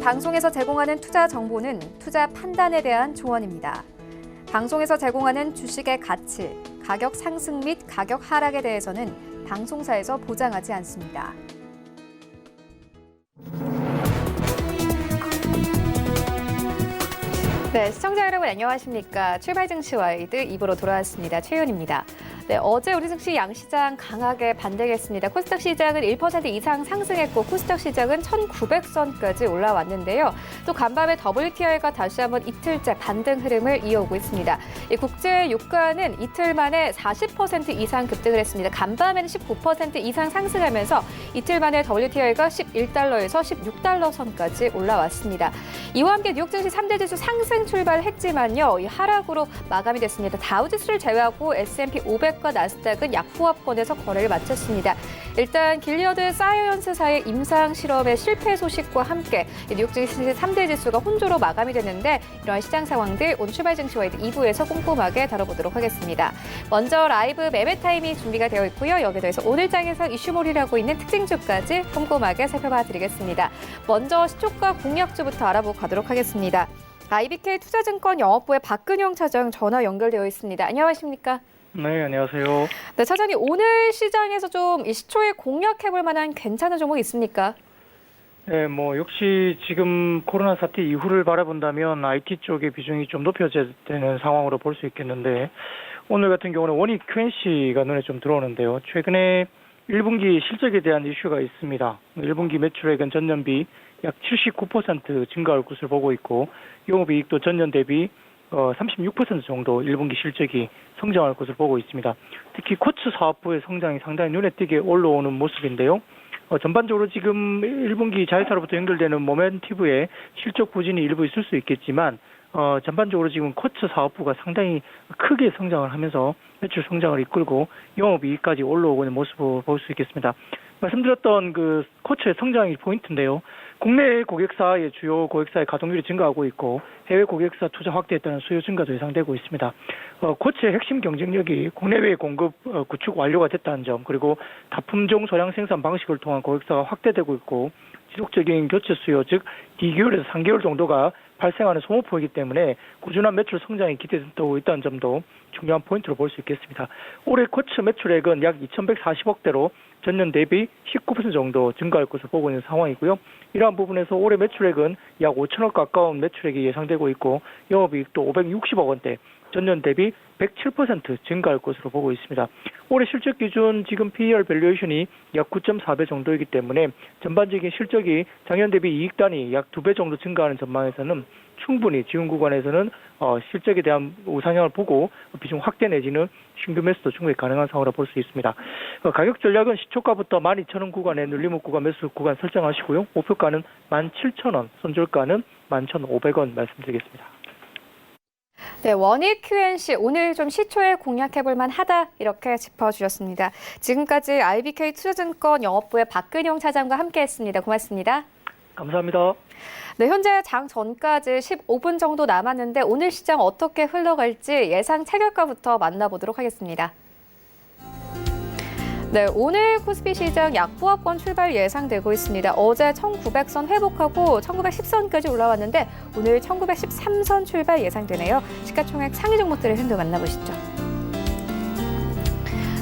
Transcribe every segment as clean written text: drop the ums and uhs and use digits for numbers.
방송에서 제공하는 투자 정보는 투자 판단에 대한 조언입니다. 방송에서 제공하는 주식의 가치, 가격 상승 및 가격 하락에 대해서는 방송사에서 보장하지 않습니다. 네, 시청자 여러분 안녕하십니까? 출발 증시 와이드 2부로 돌아왔습니다. 최윤입니다. 네, 어제 우리 증시 양시장 강하게 반등했습니다. 코스닥 시장은 1% 이상 상승했고 코스닥 시장은 1,900선까지 올라왔는데요. 또 간밤에 WTI가 다시 한번 이틀째 반등 흐름을 이어오고 있습니다. 국제 유가는 이틀 만에 40% 이상 급등을 했습니다. 간밤에는 19% 이상 상승하면서 이틀 만에 WTI가 11달러에서 16달러 선까지 올라왔습니다. 이와 함께 뉴욕 증시 3대 지수 상승 출발했지만요. 이 하락으로 마감이 됐습니다. 다우지수를 제외하고 S&P 500과 나스닥은 약보합권에서 거래를 마쳤습니다. 일단 길리어드 사이언스사의 임상 실험의 실패 소식과 함께 뉴욕 증시 3대 지수가 혼조로 마감이 됐는데 이러한 시장 상황들 오늘 출발 증시 와이드 2부에서 꼼꼼하게 다뤄보도록 하겠습니다. 먼저 라이브 매매 타임이 준비가 되어 있고요. 여기에 더해서 오늘 장에서 이슈몰이라고 있는 특징주까지 꼼꼼하게 살펴봐 드리겠습니다. 먼저 시초가 공략주부터 알아보고 가도록 하겠습니다. IBK 투자증권 영업부의 박근영 차장 전화 연결되어 있습니다. 안녕하십니까? 네, 안녕하세요. 네, 차장님 오늘 시장에서 좀 이 시초에 공략해볼 만한 괜찮은 종목 있습니까? 네, 역시 지금 코로나 사태 이후를 바라본다면 IT 쪽의 비중이 좀 높여져야 되는 상황으로 볼 수 있겠는데 오늘 같은 경우는 원익 QNC가 눈에 좀 들어오는데요. 최근에 1분기 실적에 대한 이슈가 있습니다. 1분기 매출액은 전년 비 약 79% 증가할 것을 보고 있고 영업이익도 전년 대비 36% 정도 1분기 실적이 성장할 것을 보고 있습니다. 특히 코츠 사업부의 성장이 상당히 눈에 띄게 올라오는 모습인데요. 전반적으로 지금 1분기 자회사로부터 연결되는 모멘티브에 실적 부진이 일부 있을 수 있겠지만 전반적으로 지금 코츠 사업부가 상당히 크게 성장을 하면서 매출 성장을 이끌고 영업이익까지 올라오고 있는 모습을 볼 수 있겠습니다. 말씀드렸던 그 코츠의 성장이 포인트인데요. 국내 고객사의 주요 고객사의 가동률이 증가하고 있고 해외 고객사 투자 확대에 따른 수요 증가도 예상되고 있습니다. 코츠의 핵심 경쟁력이 국내외 공급 구축 완료가 됐다는 점, 그리고 다품종 소량 생산 방식을 통한 고객사가 확대되고 있고 지속적인 교체 수요, 즉 2개월에서 3개월 정도가 발생하는 소모품이기 때문에 꾸준한 매출 성장이 기대되고 있다는 점도 중요한 포인트로 볼 수 있겠습니다. 올해 코츠 매출액은 약 2,140억대로 전년 대비 19% 정도 증가할 것을 보고 있는 상황이고요. 이러한 부분에서 올해 매출액은 약 5천억 가까운 매출액이 예상되고 있고 영업이익도 560억 원대, 전년 대비 107% 증가할 것으로 보고 있습니다. 올해 실적 기준 지금 PER 밸류에이션이 약 9.4배 정도이기 때문에 전반적인 실적이 작년 대비 이익단이 약 2배 정도 증가하는 전망에서는 충분히 지금 구간에서는 실적에 대한 우상향을 보고 비중 확대 내지는 신규 매수도 충분히 가능한 상황으로 볼 수 있습니다. 가격 전략은 시초가부터 12,000원 구간에 눌림목 구간 매수 구간 설정하시고요. 목표가는 17,000원, 손절가는 11,500원 말씀드리겠습니다. 네, 원익 QNC 오늘 좀 시초에 공략해볼 만하다 이렇게 짚어주셨습니다. 지금까지 IBK 투자증권 영업부의 박근영 차장과 함께했습니다. 고맙습니다. 감사합니다. 네, 현재 장 전까지 15분 정도 남았는데 오늘 시장 어떻게 흘러갈지 예상 체결가부터 만나보도록 하겠습니다. 네, 오늘 코스피 시장 약보합권 출발 예상되고 있습니다. 어제 1900선 회복하고 1910선까지 올라왔는데 오늘 1913선 출발 예상되네요. 시가총액 상위 종목들의 흐름 만나보시죠.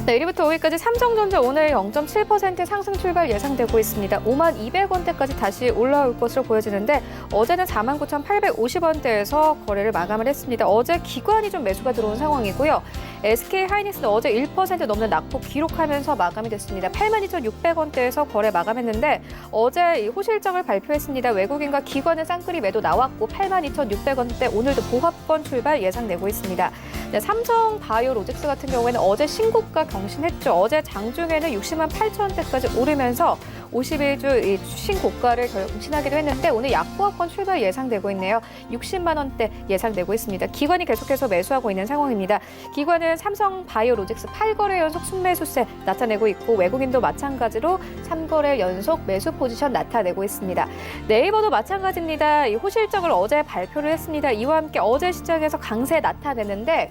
네, 1위부터 5위까지 삼성전자 오늘 0.7% 상승 출발 예상되고 있습니다. 52,200원대까지 다시 올라올 것으로 보여지는데 어제는 49,850원대에서 거래를 마감을 했습니다. 어제 기관이 좀 매수가 들어온 상황이고요. SK하이닉스는 어제 1% 넘는 낙폭 기록하면서 마감이 됐습니다. 82,600원대에서 거래 마감했는데 어제 이 호실적을 발표했습니다. 외국인과 기관의 쌍끌이 매도 나왔고 82,600원대 오늘도 보합권 출발 예상되고 있습니다. 네, 삼성바이오로직스 같은 경우에는 어제 신고가 경신했죠. 어제 장중에는 60만 8천원대까지 오르면서 51주 신고가를 경신하기도 했는데 오늘 약보합권 출발 예상되고 있네요. 60만 원대 예상되고 있습니다. 기관이 계속해서 매수하고 있는 상황입니다. 기관은 삼성바이오로직스 8거래 연속 순매수세 나타내고 있고 외국인도 마찬가지로 3거래 연속 매수 포지션 나타내고 있습니다. 네이버도 마찬가지입니다. 이 호실적을 어제 발표를 했습니다. 이와 함께 어제 시장에서 강세 나타내는데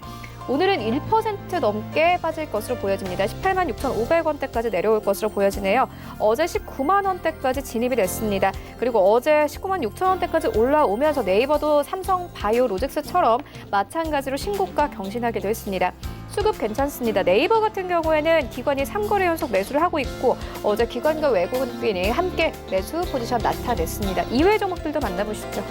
오늘은 1% 넘게 빠질 것으로 보여집니다. 18만 6,500원대까지 내려올 것으로 보여지네요. 어제 19만 원대까지 진입이 됐습니다. 그리고 어제 19만 6천 원대까지 올라오면서 네이버도 삼성 바이오 로직스처럼 마찬가지로 신고가 경신하기도 했습니다. 수급 괜찮습니다. 네이버 같은 경우에는 기관이 3거래 연속 매수를 하고 있고 어제 기관과 외국인이 함께 매수 포지션 나타냈습니다. 이외 종목들도 만나보시죠.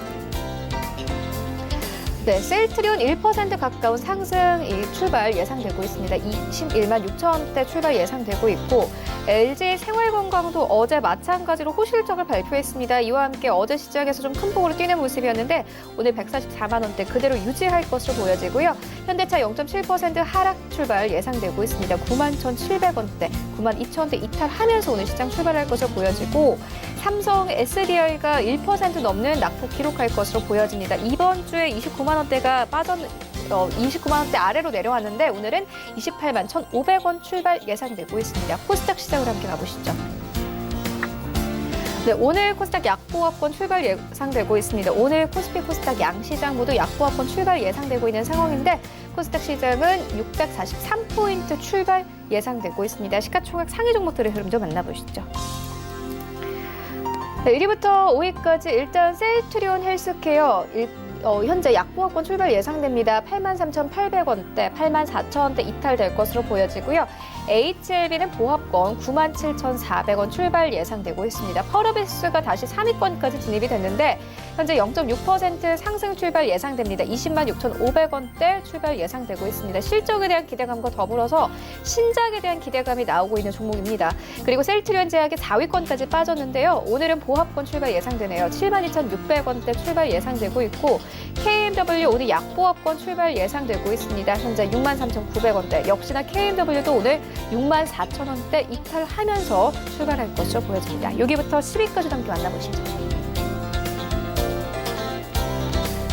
네, 셀트리온 1% 가까운 상승이 출발 예상되고 있습니다. 21만 6천 원대 출발 예상되고 있고 LG 생활건강도 어제 마찬가지로 호실적을 발표했습니다. 이와 함께 어제 시장에서 좀 큰 폭으로 뛰는 모습이었는데 오늘 144만 원대 그대로 유지할 것으로 보여지고요. 현대차 0.7% 하락 출발 예상되고 있습니다. 9만 1,700원대, 9만 2천 원대 이탈하면서 오늘 시장 출발할 것으로 보여지고 삼성 SDI가 1% 넘는 낙폭 기록할 것으로 보여집니다. 이번 주에 29만 원대가 29만 원대 아래로 내려왔는데 오늘은 28만 1,500원 출발 예상되고 있습니다. 코스닥 시장으로 함께 가보시죠. 네, 오늘 코스닥 약보합권 출발 예상되고 있습니다. 오늘 코스피 코스닥 양시장 모두 약보합권 출발 예상되고 있는 상황인데 코스닥 시장은 643포인트 출발 예상되고 있습니다. 시가총액 상위 종목들의 흐름 좀 만나보시죠. 네, 1위부터 5위까지 일단 셀트리온 헬스케어 현재 약보합권 출발 예상됩니다. 83,800원대, 84,000원대 이탈될 것으로 보여지고요. HLB는 보합권 97,400원 출발 예상되고 있습니다. 펄어비스가 다시 3위권까지 진입이 됐는데 현재 0.6% 상승 출발 예상됩니다. 20만 6,500원대 출발 예상되고 있습니다. 실적에 대한 기대감과 더불어서 신작에 대한 기대감이 나오고 있는 종목입니다. 그리고 셀트리온 제약이 4위권까지 빠졌는데요. 오늘은 보합권 출발 예상되네요. 72,600원대 출발 예상되고 있고 KMW 오늘 약보합권 출발 예상되고 있습니다. 현재 63,900원대. 역시나 KMW도 오늘 64,000원대 이탈하면서 출발할 것으로 보여집니다. 6위부터 10위까지 함께 만나보시죠.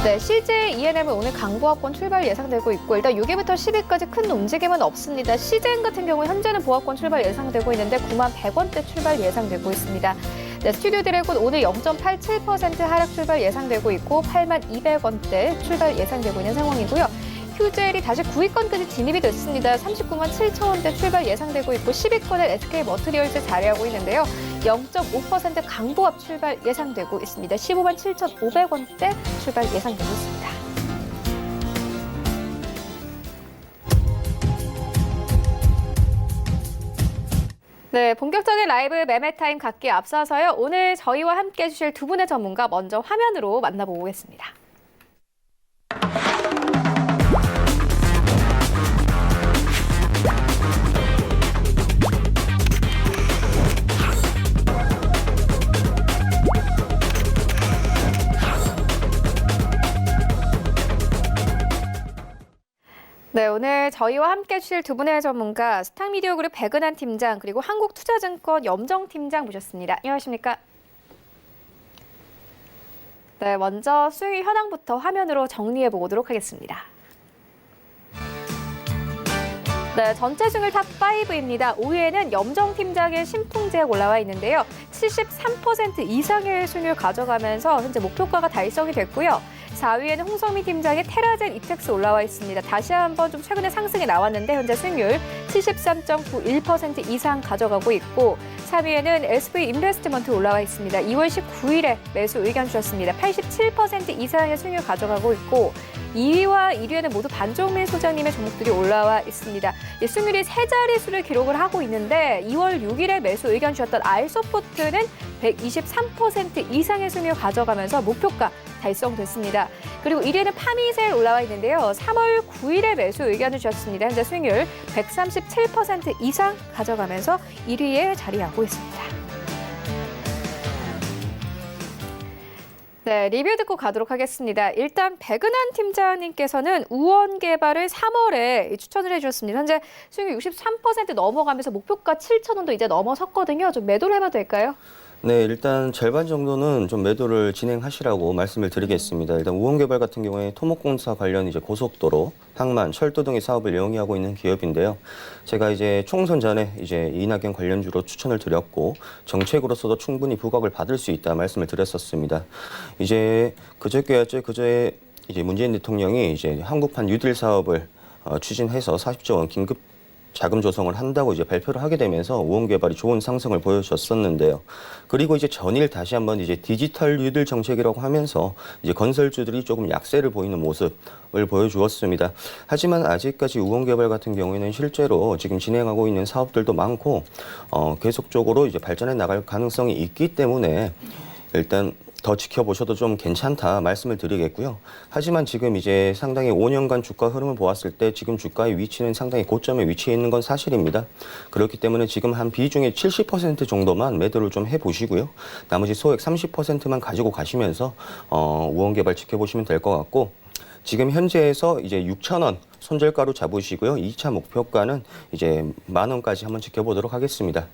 네, CJ ENM은 오늘 강보합권 출발 예상되고 있고 일단 6위부터 10위까지 큰 움직임은 없습니다. CJ 같은 경우 현재는 보합권 출발 예상되고 있는데 9만 100원대 출발 예상되고 있습니다. 네, 스튜디오 드래곤 오늘 0.87% 하락 출발 예상되고 있고 8만 200원대 출발 예상되고 있는 상황이고요. 휴젤이 다시 9위권까지 진입이 됐습니다. 39만 7천 원대 출발 예상되고 있고 10위권에 SK 머트리얼즈 자리하고 있는데요. 0.5% 강보합 출발 예상되고 있습니다. 15만 7,500원대 출발 예상되고 있습니다. 네, 본격적인 라이브 매매 타임 갖기에 앞서서요. 오늘 저희와 함께 해주실 두 분의 전문가 먼저 화면으로 만나보겠습니다. 네, 오늘 저희와 함께 해주실 두 분의 전문가 스탁미디어그룹 백은한 팀장 그리고 한국투자증권 염정 팀장 모셨습니다. 안녕하십니까? 네, 먼저 수익 현황부터 화면으로 정리해 보도록 하겠습니다. 네, 전체 승률 탑5입니다. 5위에는 염정 팀장의 신풍제약 올라와 있는데요. 73% 이상의 수익률 가져가면서 현재 목표가가 달성이 됐고요. 4위에는 홍성민 팀장의 테라젠 이텍스 올라와 있습니다. 다시 한번 좀 최근에 상승이 나왔는데 현재 수익률 73.91% 이상 가져가고 있고 3위에는 SV 인베스트먼트 올라와 있습니다. 2월 19일에 매수 의견 주셨습니다. 87% 이상의 수익률 가져가고 있고 2위와 1위에는 모두 반종민 소장님의 종목들이 올라와 있습니다. 수익률이 세 자릿수를 기록을 하고 있는데 2월 6일에 매수 의견 주셨던 알소프트는 123% 이상의 수익률 가져가면서 목표가 달성됐습니다. 그리고 1위에는 파미셀 올라와 있는데요. 3월 9일에 매수 의견을 주셨습니다. 현재 수익률 137% 이상 가져가면서 1위에 자리하고 있습니다. 네, 리뷰 듣고 가도록 하겠습니다. 일단 백은한 팀장님께서는 우원개발을 3월에 추천을 해주셨습니다. 현재 수익률 63% 넘어가면서 목표가 7,000원도 이제 넘어섰거든요. 좀 매도를 해봐도 될까요? 네, 일단 절반 정도는 좀 매도를 진행하시라고 말씀을 드리겠습니다. 일단 우원개발 같은 경우에 토목공사 관련 이제 고속도로, 항만, 철도 등의 사업을 영위하고 있는 기업인데요. 제가 이제 총선 전에 이제 이낙연 관련주로 추천을 드렸고 정책으로서도 충분히 부각을 받을 수 있다 말씀을 드렸었습니다. 이제 그저께 이제 문재인 대통령이 이제 한국판 뉴딜 사업을 추진해서 40조 원 긴급 자금 조성을 한다고 이제 발표를 하게 되면서 우원개발이 좋은 상승을 보여줬었는데요. 그리고 이제 전일 다시 한번 이제 디지털 뉴딜 정책이라고 하면서 이제 건설주들이 조금 약세를 보이는 모습을 보여주었습니다. 하지만 아직까지 우원개발 같은 경우에는 실제로 지금 진행하고 있는 사업들도 많고 계속적으로 이제 발전해 나갈 가능성이 있기 때문에 일단 더 지켜보셔도 좀 괜찮다 말씀을 드리겠고요. 하지만 지금 이제 상당히 5년간 주가 흐름을 보았을 때 지금 주가의 위치는 상당히 고점에 위치해 있는 건 사실입니다. 그렇기 때문에 지금 한 비중의 70% 정도만 매도를 좀 해보시고요. 나머지 소액 30%만 가지고 가시면서 우원개발 지켜보시면 될 것 같고, 지금 현재에서 이제 6,000원 손절가로 잡으시고요. 2차 목표가는 이제 10,000원까지 한번 지켜보도록 하겠습니다.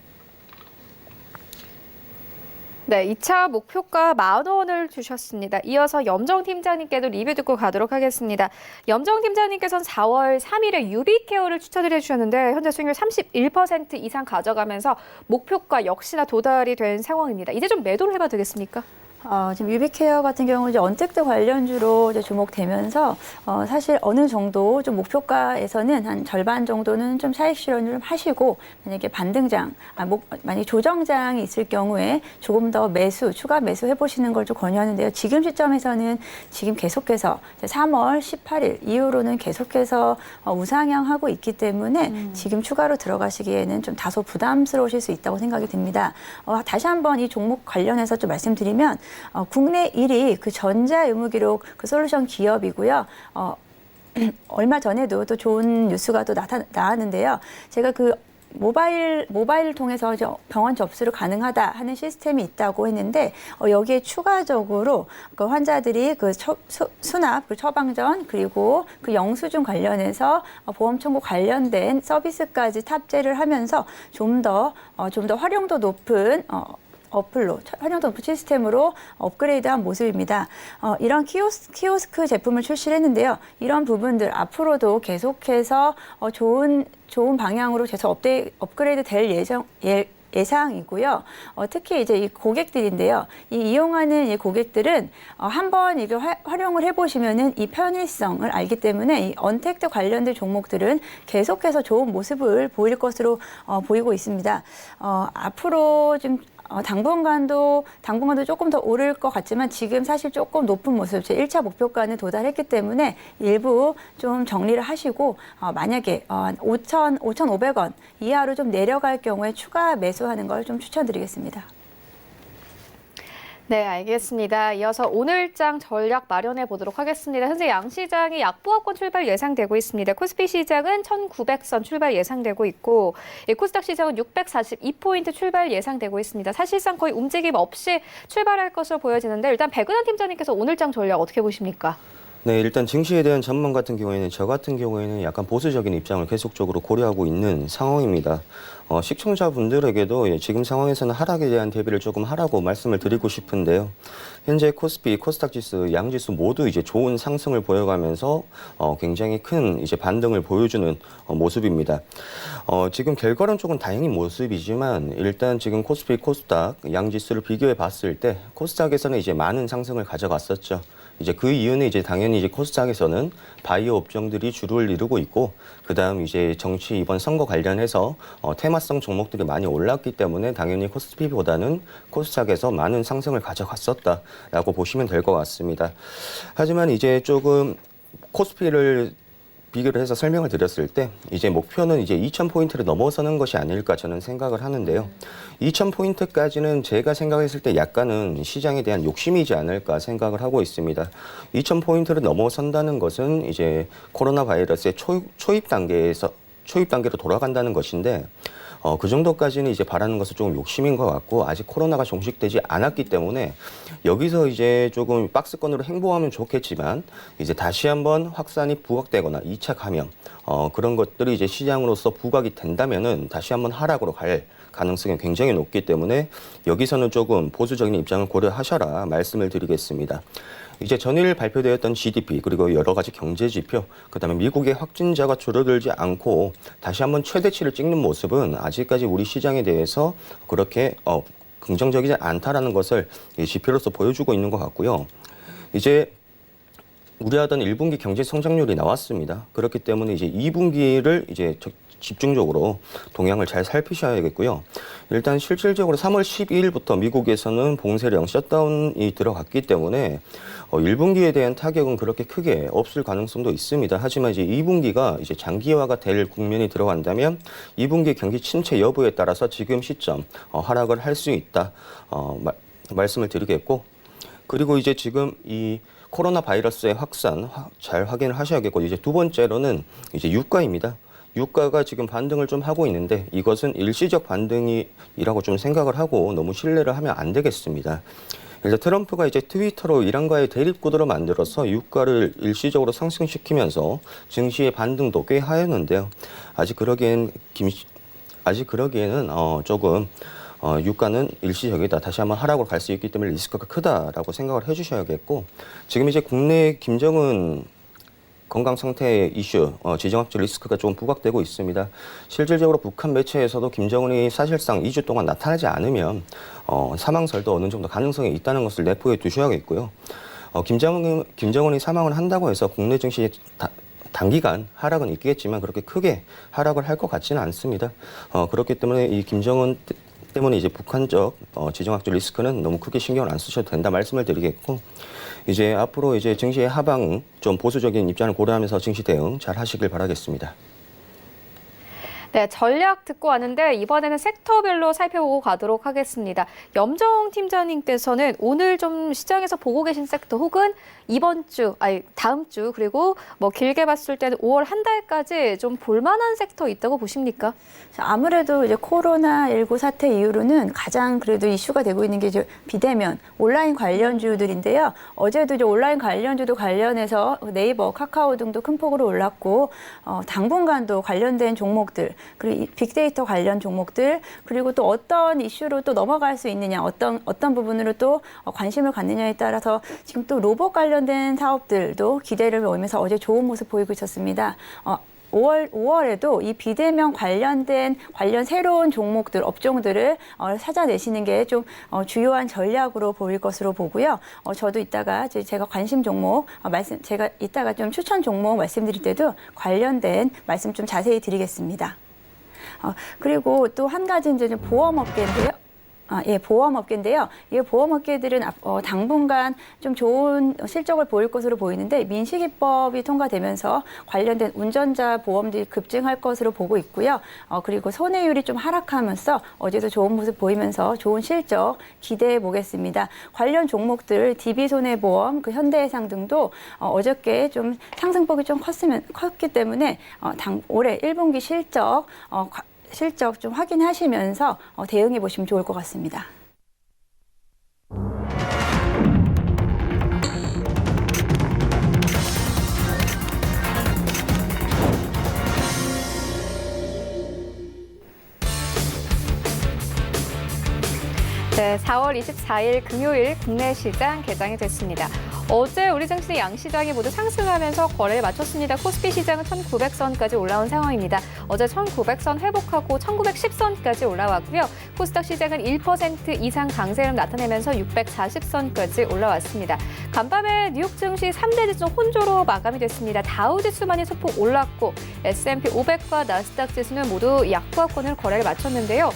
네, 2차 목표가 10,000원을 주셨습니다. 이어서 염정 팀장님께도 리뷰 듣고 가도록 하겠습니다. 염정 팀장님께서는 4월 3일에 유비케어를 추천을 해주셨는데 현재 수익률 31% 이상 가져가면서 목표가 역시나 도달이 된 상황입니다. 이제 좀 매도를 해봐도 되겠습니까? 지금 유비케어 같은 경우는 이제 언택트 관련주로 이제 주목되면서 사실 어느 정도 좀 목표가에서는 한 절반 정도는 좀 차익 실현을 좀 하시고, 만약에 반등장, 만약에 조정장이 있을 경우에 조금 더 추가 매수 해보시는 걸 좀 권유하는데요. 지금 시점에서는 지금 계속해서 3월 18일 이후로는 계속해서 우상향하고 있기 때문에 지금 추가로 들어가시기에는 좀 다소 부담스러우실 수 있다고 생각이 듭니다. 다시 한번 이 종목 관련해서 좀 말씀드리면, 국내 1위 그 전자의무기록 그 솔루션 기업이고요. 얼마 전에도 또 좋은 뉴스가 또 나왔는데요. 제가 그 모바일을 통해서 병원 접수를 가능하다 하는 시스템이 있다고 했는데, 여기에 추가적으로 그 환자들이 그 수납, 그 처방전, 그리고 그 영수증 관련해서 보험 청구 관련된 서비스까지 탑재를 하면서 좀 더 활용도 높은 활용도 높은 시스템으로 업그레이드한 모습입니다. 이런 키오스크 제품을 출시를 했는데요. 이런 부분들 앞으로도 계속해서 좋은 방향으로 계속 업그레이드 될 예상이고요. 특히 이제 이 고객들인데요. 이용하는 이 고객들은 한번 이게 활용을 해보시면은 이 편의성을 알기 때문에 이 언택트 관련된 종목들은 계속해서 좋은 모습을 보일 것으로 보이고 있습니다. 앞으로 좀 당분간도 조금 더 오를 것 같지만 지금 사실 조금 높은 모습, 제 1차 목표가는 도달했기 때문에 일부 좀 정리를 하시고, 만약에 5,500원 이하로 좀 내려갈 경우에 추가 매수하는 걸 좀 추천드리겠습니다. 네, 알겠습니다. 이어서 오늘장 전략 마련해 보도록 하겠습니다. 현재 양시장이 약보합권 출발 예상되고 있습니다. 코스피 시장은 1,900선 출발 예상되고 있고, 코스닥 시장은 642포인트 출발 예상되고 있습니다. 사실상 거의 움직임 없이 출발할 것으로 보여지는데, 일단 백은하 팀장님께서 오늘장 전략 어떻게 보십니까? 네, 일단 증시에 대한 전망 같은 경우에는 저 같은 경우에는 약간 보수적인 입장을 계속적으로 고려하고 있는 상황입니다. 시청자분들에게도 지금 상황에서는 하락에 대한 대비를 조금 하라고 말씀을 드리고 싶은데요. 현재 코스피, 코스닥 지수, 양지수 모두 이제 좋은 상승을 보여가면서 굉장히 큰 이제 반등을 보여주는 모습입니다. 지금 결과는 조금 다행인 모습이지만 일단 지금 코스피, 코스닥, 양지수를 비교해 봤을 때 코스닥에서는 이제 많은 상승을 가져갔었죠. 이제 그 이유는 이제 당연히 이제 코스닥에서는 바이오 업종들이 주를 이루고 있고, 그다음 이제 정치 이번 선거 관련해서 테마성 종목들이 많이 올랐기 때문에 당연히 코스피보다는 코스닥에서 많은 상승을 가져갔었다라고 보시면 될 것 같습니다. 하지만 이제 조금 코스피를 비교를 해서 설명을 드렸을 때 이제 목표는 이제 2,000포인트를 넘어서는 것이 아닐까 저는 생각을 하는데요. 2,000포인트까지는 제가 생각했을 때 약간은 시장에 대한 욕심이지 않을까 생각을 하고 있습니다. 2,000포인트를 넘어선다는 것은 이제 코로나 바이러스의 초입 단계로 돌아간다는 것인데, 그 정도까지는 이제 바라는 것은 조금 욕심인 것 같고, 아직 코로나가 종식되지 않았기 때문에 여기서 이제 조금 박스권으로 행보하면 좋겠지만, 이제 다시 한번 확산이 부각되거나 2차 감염, 그런 것들이 이제 시장으로서 부각이 된다면은 다시 한번 하락으로 갈 가능성이 굉장히 높기 때문에 여기서는 조금 보수적인 입장을 고려하셔라 말씀을 드리겠습니다. 이제 전일 발표되었던 GDP 그리고 여러 가지 경제 지표, 그다음에 미국의 확진자가 줄어들지 않고 다시 한번 최대치를 찍는 모습은 아직까지 우리 시장에 대해서 그렇게 긍정적이지 않다라는 것을 지표로서 보여주고 있는 것 같고요. 이제 우려하던 1분기 경제 성장률이 나왔습니다. 그렇기 때문에 이제 2분기를 이제 집중적으로 동향을 잘 살피셔야겠고요. 일단 실질적으로 3월 12일부터 미국에서는 봉쇄령 셧다운이 들어갔기 때문에 1분기에 대한 타격은 그렇게 크게 없을 가능성도 있습니다. 하지만 이제 2분기가 이제 장기화가 될 국면이 들어간다면 2분기 경기 침체 여부에 따라서 지금 시점 하락을 할 수 있다 말씀을 드리겠고, 그리고 이제 지금 이 코로나 바이러스의 확산 잘 확인을 하셔야겠고, 이제 두 번째로는 이제 유가입니다. 유가가 지금 반등을 좀 하고 있는데 이것은 일시적 반등이라고 좀 생각을 하고 너무 신뢰를 하면 안 되겠습니다. 일단 트럼프가 이제 트위터로 이란과의 대립 구도를 만들어서 유가를 일시적으로 상승시키면서 증시의 반등도 꽤 하였는데요. 아직 그러기에는 조금 유가는 일시적이다. 다시 한번 하락으로 갈 수 있기 때문에 리스크가 크다라고 생각을 해주셔야겠고, 지금 이제 국내 김정은 건강 상태 이슈, 지정학적 리스크가 좀 부각되고 있습니다. 실질적으로 북한 매체에서도 김정은이 사실상 2주 동안 나타나지 않으면 사망설도 어느 정도 가능성이 있다는 것을 내포해 두셔야겠고요. 김정은이 사망을 한다고 해서 국내 증시 단기간 하락은 있겠지만 그렇게 크게 하락을 할 것 같지는 않습니다. 그렇기 때문에 이 김정은 때문에 이제 북한적 지정학적 리스크는 너무 크게 신경을 안 쓰셔도 된다 말씀을 드리겠고, 이제 앞으로 이제 증시의 하방 좀 보수적인 입장을 고려하면서 증시 대응 잘 하시길 바라겠습니다. 네, 전략 듣고 왔는데 이번에는 섹터별로 살펴보고 가도록 하겠습니다. 염정 팀장님께서는 오늘 좀 시장에서 보고 계신 섹터 혹은 다음 주 그리고 뭐 길게 봤을 때는 5월 한 달까지 좀 볼만한 섹터 있다고 보십니까? 아무래도 이제 코로나19 사태 이후로는 가장 그래도 이슈가 되고 있는 게 이제 비대면 온라인 관련주들인데요. 어제도 이제 온라인 관련주도 관련해서 네이버, 카카오 등도 큰 폭으로 올랐고, 당분간도 관련된 종목들, 그리고 빅데이터 관련 종목들, 그리고 또 어떤 이슈로 또 넘어갈 수 있느냐, 어떤 부분으로 또 관심을 갖느냐에 따라서 지금 또 로봇 관련된 사업들도 기대를 모으면서 어제 좋은 모습 보이고 있었습니다. 5월에도 이 비대면 관련 새로운 종목들, 업종들을 찾아내시는 게 좀 주요한 전략으로 보일 것으로 보고요. 저도 이따가 제가 관심 종목 제가 이따가 좀 추천 종목 말씀드릴 때도 관련된 말씀 좀 자세히 드리겠습니다. 그리고 또 한 가지 이제 보험업계인데요. 보험업계인데요. 이 보험업계들은 당분간 좀 좋은 실적을 보일 것으로 보이는데, 민식이법이 통과되면서 관련된 운전자 보험들이 급증할 것으로 보고 있고요. 그리고 손해율이 좀 하락하면서 어제도 좋은 모습 보이면서 좋은 실적 기대해 보겠습니다. 관련 종목들 DB손해보험, 현대해상 등도 어저께 좀 상승폭이 좀 컸기 때문에 올해 1분기 실적 좀 확인하시면서 대응해 보시면 좋을 것 같습니다. 네, 4월 24일 금요일 국내 시장 개장이 됐습니다. 어제 우리 증시 양시장이 모두 상승하면서 거래를 마쳤습니다. 코스피 시장은 1900선까지 올라온 상황입니다. 어제 1900선 회복하고 1910선까지 올라왔고요. 코스닥 시장은 1% 이상 강세를 나타내면서 640선까지 올라왔습니다. 간밤에 뉴욕 증시 3대 지수는 혼조로 마감이 됐습니다. 다우 지수만이 소폭 올랐고 S&P 500과 나스닥 지수는 모두 약보합권을 거래를 마쳤는데요.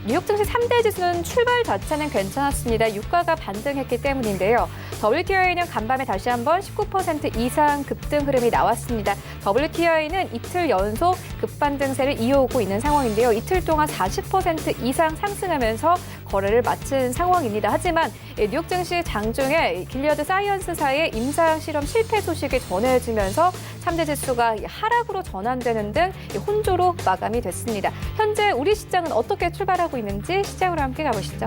뉴욕 증시 3대 지수는 출발 자체는 괜찮았습니다. 유가가 반등했기 때문인데요. WTI는 간밤에 다시 한번 19% 이상 급등 흐름이 나왔습니다. WTI는 이틀 연속 급반등세를 이어오고 있는 상황인데요. 이틀 동안 40% 이상 상승하면서 거래를 마친 상황입니다. 하지만 뉴욕 증시 장중에 길리어드 사이언스사의 임상 실험 실패 소식이 전해지면서 3대 지수가 하락으로 전환되는 등 혼조로 마감이 됐습니다. 현재 우리 시장은 어떻게 출발하고 있는지 시장으로 함께 가보시죠.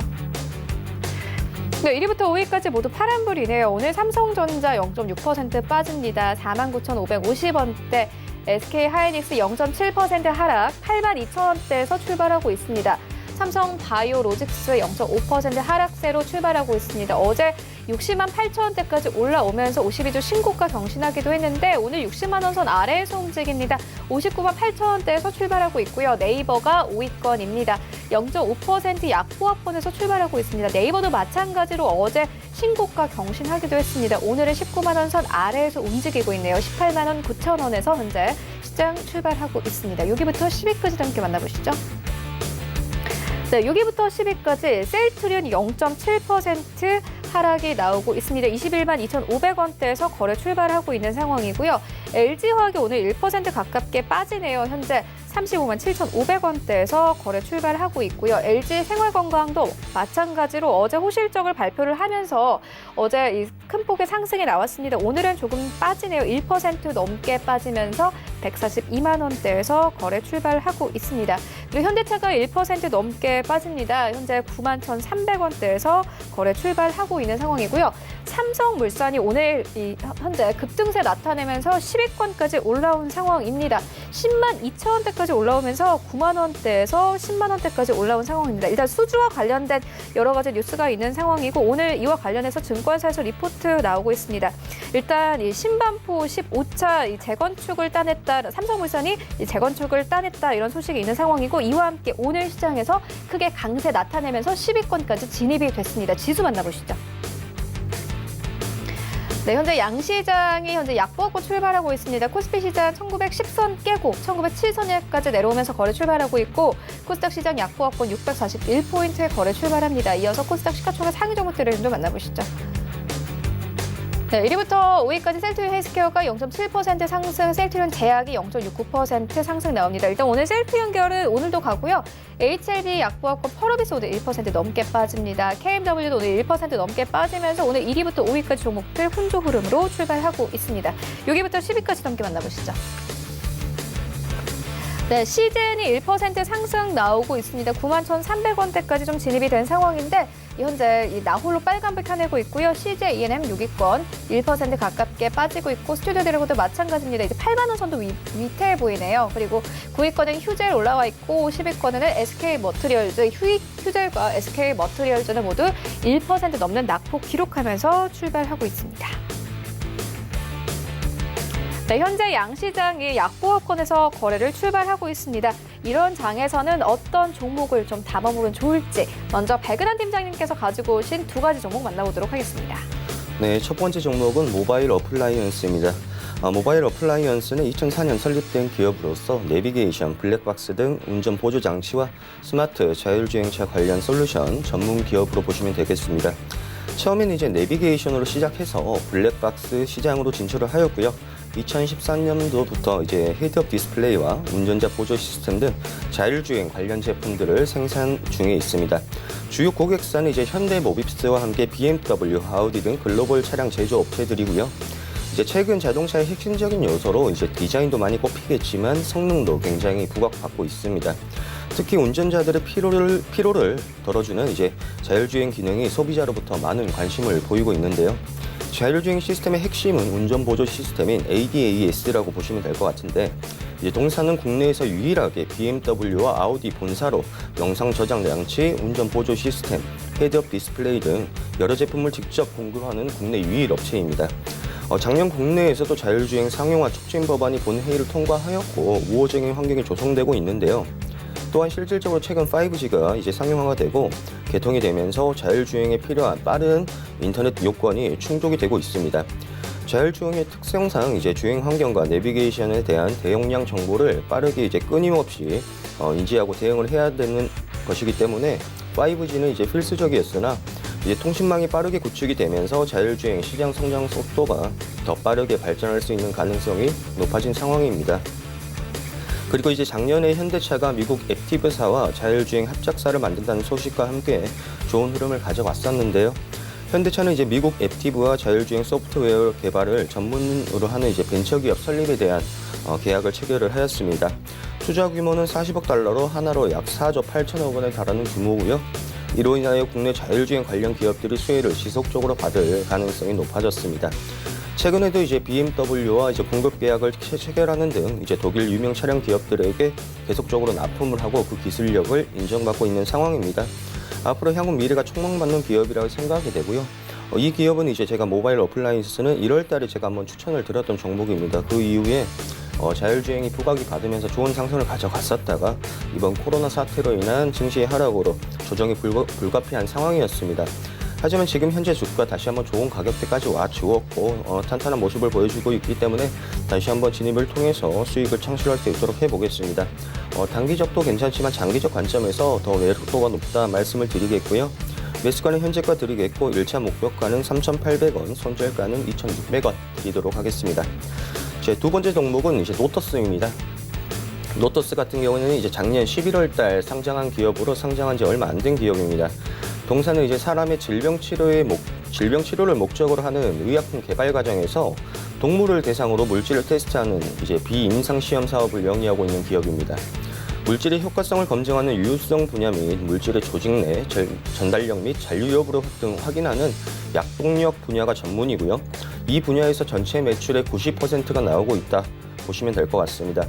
네, 1위부터 5위까지 모두 파란불이네요. 오늘 삼성전자 0.6% 빠집니다. 49,550원대. SK하이닉스 0.7% 하락, 82,000원대에서 출발하고 있습니다. 삼성 바이오로직스 0.5% 하락세로 출발하고 있습니다. 어제 60만 8천 원대까지 올라오면서 52주 신고가 경신하기도 했는데 오늘 60만 원 선 아래에서 움직입니다. 59만 8천 원대에서 출발하고 있고요. 네이버가 5위권입니다. 0.5% 약보합권에서 출발하고 있습니다. 네이버도 마찬가지로 어제 신고가 경신하기도 했습니다. 오늘은 19만 원 선 아래에서 움직이고 있네요. 18만 원 9천 원에서 현재 시장 출발하고 있습니다. 여기부터 10위까지 함께 만나보시죠. 네, 여기부터 10위까지 셀트리온 0.7% 하락이 나오고 있습니다. 21만 2,500원대에서 거래 출발하고 있는 상황이고요. LG화학이 오늘 1% 가깝게 빠지네요. 현재 35만 7,500원대에서 거래 출발하고 있고요. LG생활건강도 마찬가지로 어제 호실적을 발표를 하면서 어제 이 큰 폭의 상승이 나왔습니다. 오늘은 조금 빠지네요. 1% 넘게 빠지면서 142만 원대에서 거래 출발하고 있습니다. 그리고 현대차가 1% 넘게 빠집니다. 현재 9만 1,300원대에서 거래 출발하고 있는 상황이고요. 삼성물산이 오늘 현재 급등세 나타내면서 10위권까지 올라온 상황입니다. 10만 2천 원대까지 올라오면서 9만 원대에서 10만 원대까지 올라온 상황입니다. 일단 수주와 관련된 여러 가지 뉴스가 있는 상황이고 오늘 이와 관련해서 증권사에서 리포트 나오고 있습니다. 일단 이 신반포 15차 이 재건축을 따냈다, 삼성물산이 이 재건축을 따냈다 이런 소식이 있는 상황이고 이와 함께 오늘 시장에서 크게 강세 나타내면서 10위권까지 진입이 됐습니다. 지수 만나보시죠. 네, 현재 양시장이 현재 약보합권 출발하고 있습니다. 코스피 시장 1910선 깨고 1907선까지 내려오면서 거래 출발하고 있고 코스닥 시장 약보합권 641포인트에 거래 출발합니다. 이어서 코스닥 시가총액 상위 종목들을 좀 만나보시죠. 네, 1위부터 5위까지 셀트리온 헬스케어가 0.7% 상승, 셀트리온 제약이 0.69% 상승 나옵니다. 일단 오늘 셀트리온 계열은 오늘도 가고요. HLB 약보합권 펄어비스 오늘 1% 넘게 빠집니다. KMW도 오늘 1% 넘게 빠지면서 오늘 1위부터 5위까지 종목들 혼조 흐름으로 출발하고 있습니다. 여기부터 10위까지 함께 만나보시죠. 네, CJN이 1% 상승 나오고 있습니다. 9만 1,300원대까지 좀 진입이 된 상황인데 현재 이 나홀로 빨간불 켜내고 있고요. CJ E&M 6위권 1% 가깝게 빠지고 있고 스튜디오 드래곤도 마찬가지입니다. 이제 8만 원 선도 위태해 보이네요. 그리고 9위권은 휴젤 올라와 있고 10위권에는 SK 머트리얼즈, 휴젤과 SK 머트리얼즈는 모두 1% 넘는 낙폭 기록하면서 출발하고 있습니다. 네, 현재 양시장이 약보합권에서 거래를 출발하고 있습니다. 이런 장에서는 어떤 종목을 좀 담아보면 좋을지 먼저 백은한 팀장님께서 가지고 오신 두 가지 종목 만나보도록 하겠습니다. 네, 첫 번째 종목은 모바일 어플라이언스입니다. 모바일 어플라이언스는 2004년 설립된 기업으로서 내비게이션, 블랙박스 등 운전 보조 장치와 스마트 자율주행차 관련 솔루션 전문 기업으로 보시면 되겠습니다. 처음에는 이제 내비게이션으로 시작해서 블랙박스 시장으로 진출을 하였고요. 2013년도부터 이제 헤드업 디스플레이와 운전자 보조 시스템 등 자율주행 관련 제품들을 생산 중에 있습니다. 주요 고객사는 이제 현대모비스와 함께 BMW, 아우디 등 글로벌 차량 제조 업체들이고요. 이제 최근 자동차의 핵심적인 요소로 이제 디자인도 많이 꼽히겠지만 성능도 굉장히 부각받고 있습니다. 특히 운전자들의 피로를 덜어주는 이제 자율주행 기능이 소비자로부터 많은 관심을 보이고 있는데요. 자율주행 시스템의 핵심은 운전보조 시스템인 ADAS라고 보시면 될 것 같은데 이제 동사는 국내에서 유일하게 BMW와 아우디 본사로 영상 저장 장치, 운전보조 시스템, 헤드업 디스플레이 등 여러 제품을 직접 공급하는 국내 유일 업체입니다. 작년 국내에서도 자율주행 상용화 촉진 법안이 본회의를 통과하였고 우호적인 환경이 조성되고 있는데요. 또한 실질적으로 최근 5G가 이제 상용화가 되고 개통이 되면서 자율주행에 필요한 빠른 인터넷 요건이 충족이 되고 있습니다. 자율주행의 특성상 이제 주행 환경과 내비게이션에 대한 대용량 정보를 빠르게 이제 끊임없이 인지하고 대응을 해야 되는 것이기 때문에 5G는 이제 필수적이었으나 이제 통신망이 빠르게 구축이 되면서 자율주행 시장 성장 속도가 더 빠르게 발전할 수 있는 가능성이 높아진 상황입니다. 그리고 이제 작년에 현대차가 미국 앱티브사와 자율주행 합작사를 만든다는 소식과 함께 좋은 흐름을 가져왔었는데요. 현대차는 이제 미국 앱티브와 자율주행 소프트웨어 개발을 전문으로 하는 이제 벤처기업 설립에 대한 계약을 체결을 하였습니다. 투자 규모는 40억 달러로 하나로 약 4조 8천억 원에 달하는 규모고요. 이로 인하여 국내 자율주행 관련 기업들이 수혜를 지속적으로 받을 가능성이 높아졌습니다. 최근에도 이제 BMW와 이제 공급 계약을 체결하는 등 이제 독일 유명 차량 기업들에게 계속적으로 납품을 하고 그 기술력을 인정받고 있는 상황입니다. 앞으로 향후 미래가 촉망받는 기업이라고 생각이 되고요. 이 기업은 이제 제가 모바일 어플라이언스는 1월 달에 제가 한번 추천을 드렸던 종목입니다. 그 이후에 자율주행이 부각이 받으면서 좋은 상승을 가져갔었다가 이번 코로나 사태로 인한 증시의 하락으로 조정이 불가피한 상황이었습니다. 하지만 지금 현재 주가 다시 한번 좋은 가격대까지 와 주었고 탄탄한 모습을 보여주고 있기 때문에 다시 한번 진입을 통해서 수익을 창출할 수 있도록 해보겠습니다. 단기적도 괜찮지만 장기적 관점에서 더 매력도가 높다 말씀을 드리겠고요. 매수가는 현재가 드리겠고 1차 목표가는 3,800원, 손절가는 2,600원 드리도록 하겠습니다. 제 두 번째 종목은 이제 노터스입니다. 노터스 같은 경우는 이제 작년 11월 달 상장한 기업으로 상장한 지 얼마 안 된 기업입니다. 동사는 이제 사람의 질병 치료를 목적으로 하는 의약품 개발 과정에서 동물을 대상으로 물질을 테스트하는 이제 비임상 시험 사업을 영위하고 있는 기업입니다. 물질의 효과성을 검증하는 유효성 분야 및 물질의 조직 내 전달력 및 잔류 여부를 등 확인하는 약동력 분야가 전문이고요. 이 분야에서 전체 매출의 90%가 나오고 있다 보시면 될 것 같습니다.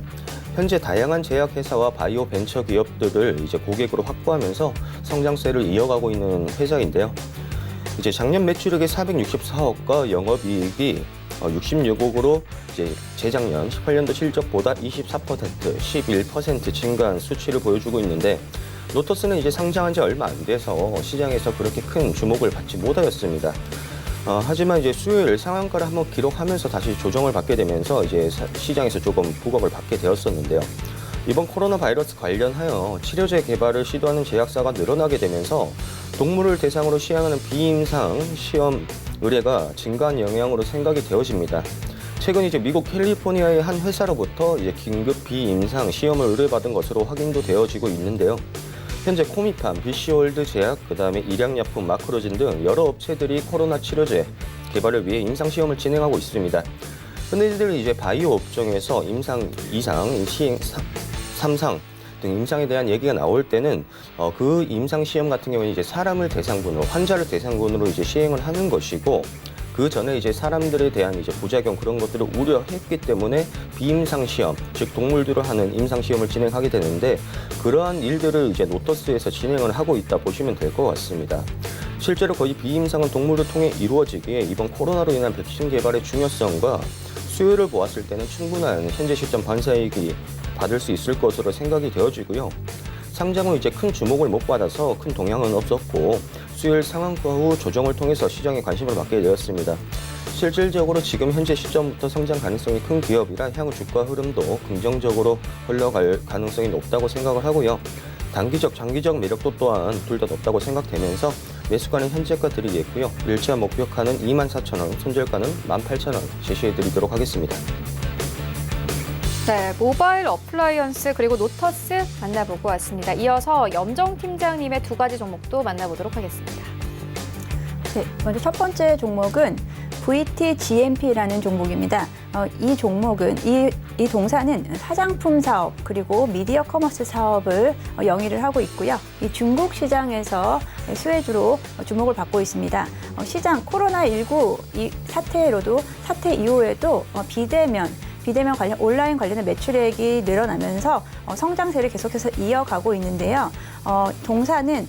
현재 다양한 제약회사와 바이오 벤처 기업들을 이제 고객으로 확보하면서 성장세를 이어가고 있는 회사인데요. 이제 작년 매출액이 464억과 영업이익이 66억으로 이제 재작년 18년도 실적보다 24%, 11% 증가한 수치를 보여주고 있는데 노터스는 이제 상장한 지 얼마 안 돼서 시장에서 그렇게 큰 주목을 받지 못하였습니다. 하지만 이제 수요일 상한가를 한번 기록하면서 다시 조정을 받게 되면서 이제 시장에서 조금 부각을 받게 되었었는데요. 이번 코로나 바이러스 관련하여 치료제 개발을 시도하는 제약사가 늘어나게 되면서 동물을 대상으로 시행하는 비임상 시험 의뢰가 증가한 영향으로 생각이 되어집니다. 최근 이제 미국 캘리포니아의 한 회사로부터 이제 긴급 비임상 시험을 의뢰받은 것으로 확인도 되어지고 있는데요. 현재 코미팜, BC월드 제약, 그다음에 일양약품, 마크로진 등 여러 업체들이 코로나 치료제 개발을 위해 임상 시험을 진행하고 있습니다. 흔히들 이제 바이오 업종에서 임상 2상, 시행 3상 등 임상에 대한 얘기가 나올 때는 그 임상 시험 같은 경우는 이제 사람을 대상군으로, 환자를 대상군으로 이제 시행을 하는 것이고 그 전에 이제 사람들에 대한 이제 부작용 그런 것들을 우려했기 때문에 비임상 시험, 즉 동물들을 하는 임상 시험을 진행하게 되는데 그러한 일들을 이제 노터스에서 진행을 하고 있다 보시면 될 것 같습니다. 실제로 거의 비임상은 동물을 통해 이루어지기에 이번 코로나로 인한 백신 개발의 중요성과 수요를 보았을 때는 충분한 현재 시점 반사이익이 받을 수 있을 것으로 생각이 되어지고요. 상장 후 이제 큰 주목을 못 받아서 큰 동향은 없었고 수요일 상한가 후 조정을 통해서 시장에 관심을 받게 되었습니다. 실질적으로 지금 현재 시점부터 성장 가능성이 큰 기업이라 향후 주가 흐름도 긍정적으로 흘러갈 가능성이 높다고 생각을 하고요. 단기적, 장기적 매력도 또한 둘 다 높다고 생각되면서 매수가는 현재가 드리겠고요. 1차 목표가는 24,000원, 손절가는 18,000원 제시해드리도록 하겠습니다. 네, 모바일 어플라이언스 그리고 노터스 만나보고 왔습니다. 이어서 염정 팀장님의 두 가지 종목도 만나보도록 하겠습니다. 네, 먼저 첫 번째 종목은 VTGMP라는 종목입니다. 이 종목은 이 동사는 화장품 사업 그리고 미디어 커머스 사업을 영위를 하고 있고요. 이 중국 시장에서 수혜주로 주목을 받고 있습니다. 시장 코로나19 이 사태 이후에도 비대면 관련 온라인 관련된 매출액이 늘어나면서 성장세를 계속해서 이어가고 있는데요. 동사는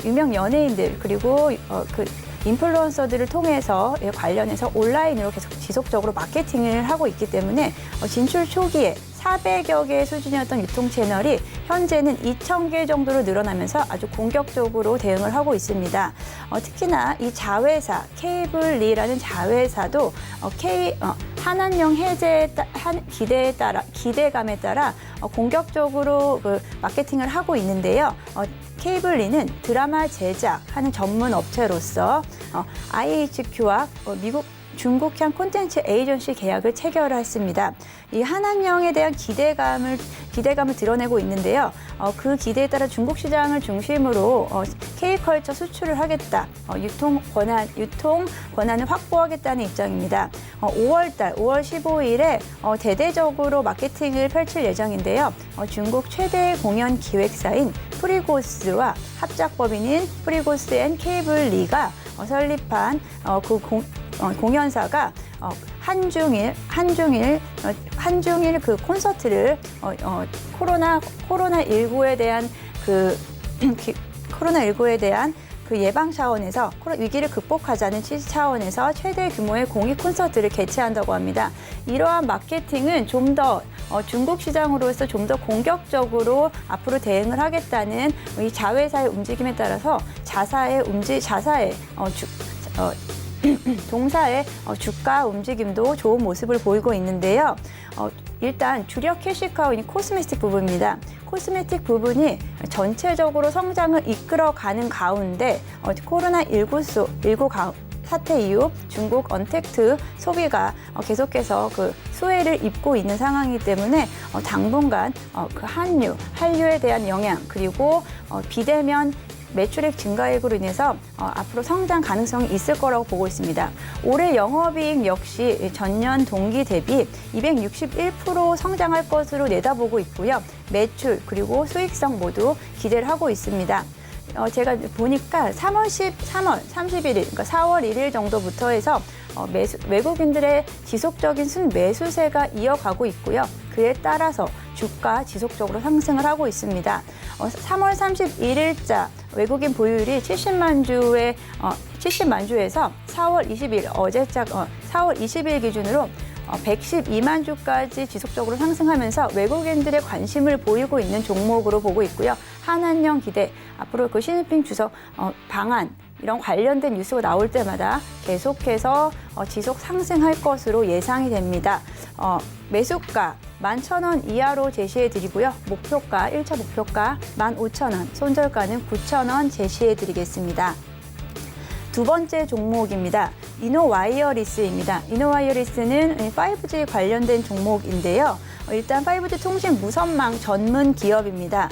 유명 연예인들 그리고 인플루언서들을 통해서 관련해서 온라인으로 계속 지속적으로 마케팅을 하고 있기 때문에 진출 초기에 400여 개의 수준이었던 유통 채널이 현재는 2,000개 정도로 늘어나면서 아주 공격적으로 대응을 하고 있습니다. 특히나 이 자회사 케이블리라는 자회사도 한한령 해제의 기대감에 따라 공격적으로 마케팅을 하고 있는데요. 케이블리는 드라마 제작하는 전문 업체로서 IHQ와 중국향 콘텐츠 에이전시 계약을 체결했습니다. 이 한한령에 대한 기대감을 드러내고 있는데요. 그 기대에 따라 중국 시장을 중심으로 K컬처 수출을 하겠다. 유통 권한을 확보하겠다는 입장입니다. 5월 15일에 대대적으로 마케팅을 펼칠 예정인데요. 중국 최대 공연 기획사인 프리고스와 합작법인인 프리고스 앤 케이블리가 설립한 공연사가 한중일 그 콘서트를 코로나19에 대한 코로나19에 대한 그 예방 차원에서 위기를 극복하자는 취지 차원에서 최대 규모의 공익 콘서트를 개최한다고 합니다. 이러한 마케팅은 좀 더 중국 시장으로서 좀 더 공격적으로 앞으로 대응을 하겠다는 이 자회사의 움직임에 따라서 동사의 주가 움직임도 좋은 모습을 보이고 있는데요. 일단 주력 캐시카우인 코스메틱 부분입니다. 코스메틱 부분이 전체적으로 성장을 이끌어가는 가운데 코로나19 사태 이후 중국 언택트 소비가 계속해서 그 수혜를 입고 있는 상황이기 때문에 당분간 그 한류에 대한 영향 그리고 비대면 매출액 증가액으로 인해서 앞으로 성장 가능성이 있을 거라고 보고 있습니다. 올해 영업이익 역시 전년 동기 대비 261% 성장할 것으로 내다보고 있고요. 매출 그리고 수익성 모두 기대를 하고 있습니다. 제가 보니까 3월 31일, 그러니까 4월 1일 정도부터 해서 외국인들의 지속적인 순매수세가 이어가고 있고요. 그에 따라서 주가 지속적으로 상승을 하고 있습니다. 3월 31일자 외국인 보유율이 70만 주에서 4월 20일 4월 20일 기준으로 112만 주까지 지속적으로 상승하면서 외국인들의 관심을 보이고 있는 종목으로 보고 있고요. 한한령 기대, 앞으로 그 시진핑 주석 방한 이런 관련된 뉴스가 나올 때마다 계속해서 지속 상승할 것으로 예상이 됩니다. 매수가 11,000원 이하로 제시해 드리고요. 목표가 1차 목표가 15,000원, 손절가는 9,000원 제시해 드리겠습니다. 두 번째 종목입니다. 이노와이어리스입니다. 이노와이어리스는 5G 관련된 종목인데요. 일단 5G 통신 무선망 전문 기업입니다.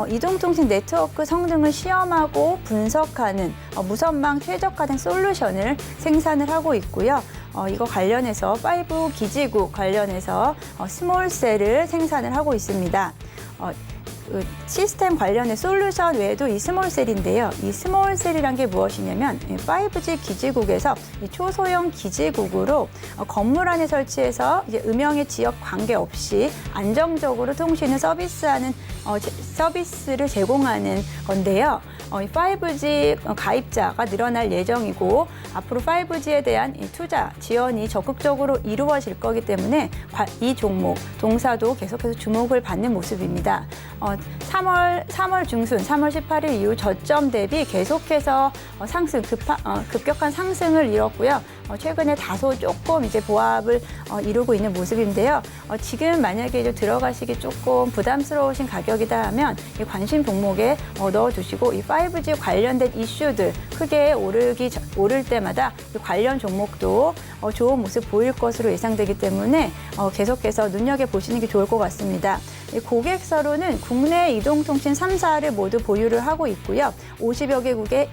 이동통신 네트워크 성능을 시험하고 분석하는 무선망 최적화된 솔루션을 생산을 하고 있고요. 이거 관련해서 5 기지국 관련해서 스몰셀을 생산을 하고 있습니다. 시스템 관련의 솔루션 외에도 이 스몰셀인데요. 이 스몰셀이란 게 무엇이냐면 5G 기지국에서 초소형 기지국으로 건물 안에 설치해서 이제 음영의 지역 관계없이 안정적으로 통신을 서비스를 제공하는 건데요. 5G 가입자가 늘어날 예정이고 앞으로 5G에 대한 투자, 지원이 적극적으로 이루어질 거기 때문에 이 종목, 동사도 계속해서 주목을 받는 모습입니다. 3월 중순, 3월 18일 이후 저점 대비 계속해서 급격한 상승을 이뤘고요. 최근에 다소 조금 이제 보합을 이루고 있는 모습인데요. 지금 만약에 이제 들어가시기 조금 부담스러우신 가격이다 하면 이 관심 종목에 넣어두시고 이 5G 관련된 이슈들 크게 오를 때마다 이 관련 종목도 좋은 모습 보일 것으로 예상되기 때문에 계속해서 눈여겨보시는 게 좋을 것 같습니다. 고객사로는 국내 이동통신 3사를 모두 보유를 하고 있고요. 50여 개국의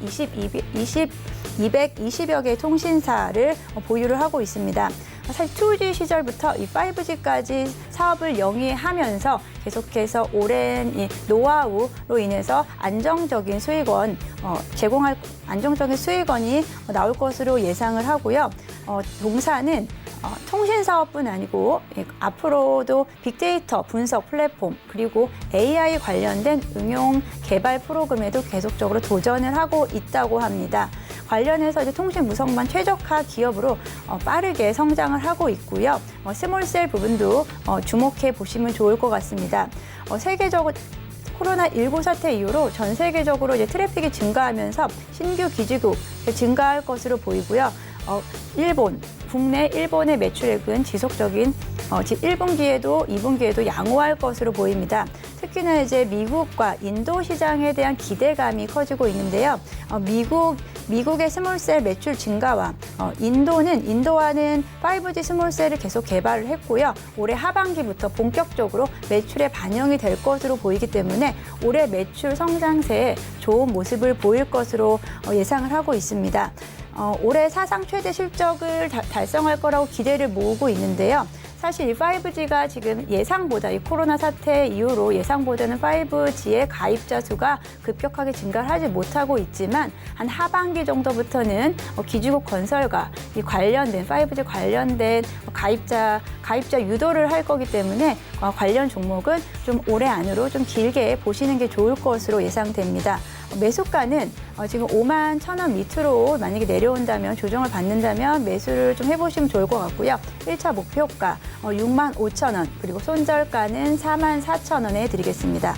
220여 개의 통신사를 보유를 하고 있습니다. 사실 2G 시절부터 이 5G까지 사업을 영위하면서 계속해서 오랜 이 노하우로 인해서 안정적인 수익원이 나올 것으로 예상을 하고요. 동사는 통신 사업뿐 아니고 앞으로도 빅데이터 분석 플랫폼 그리고 AI 관련된 응용 개발 프로그램에도 계속적으로 도전을 하고 있다고 합니다. 관련해서 이제 통신 무선망 최적화 기업으로 빠르게 성장을 하고 있고요. 스몰셀 부분도 주목해 보시면 좋을 것 같습니다. 세계적으로 코로나19 사태 이후로 전 세계적으로 이제 트래픽이 증가하면서 신규 기지국 증가할 것으로 보이고요. 국내 일본의 매출액은 지속적인 1분기에도 2분기에도 양호할 것으로 보입니다. 특히나 이제 미국과 인도 시장에 대한 기대감이 커지고 있는데요. 미국의 스몰셀 매출 증가와 인도화는 5G 스몰셀을 계속 개발을 했고요. 올해 하반기부터 본격적으로 매출에 반영이 될 것으로 보이기 때문에 올해 매출 성장세에 좋은 모습을 보일 것으로 예상을 하고 있습니다. 올해 사상 최대 실적을 달성할 거라고 기대를 모으고 있는데요. 사실 이 5G가 지금 예상보다 이 코로나 사태 이후로 예상보다는 5G의 가입자 수가 급격하게 증가를 하지 못하고 있지만 한 하반기 정도부터는 기지국 건설과 이 관련된 5G 관련된 가입자 유도를 할 거기 때문에 관련 종목은 좀 올해 안으로 좀 길게 보시는 게 좋을 것으로 예상됩니다. 매수가는 지금 5만 1,000원 밑으로 만약에 내려온다면 조정을 받는다면 매수를 좀 해보시면 좋을 것 같고요. 1차 목표가 6만 5,000원 그리고 손절가는 4만 4,000원에 드리겠습니다.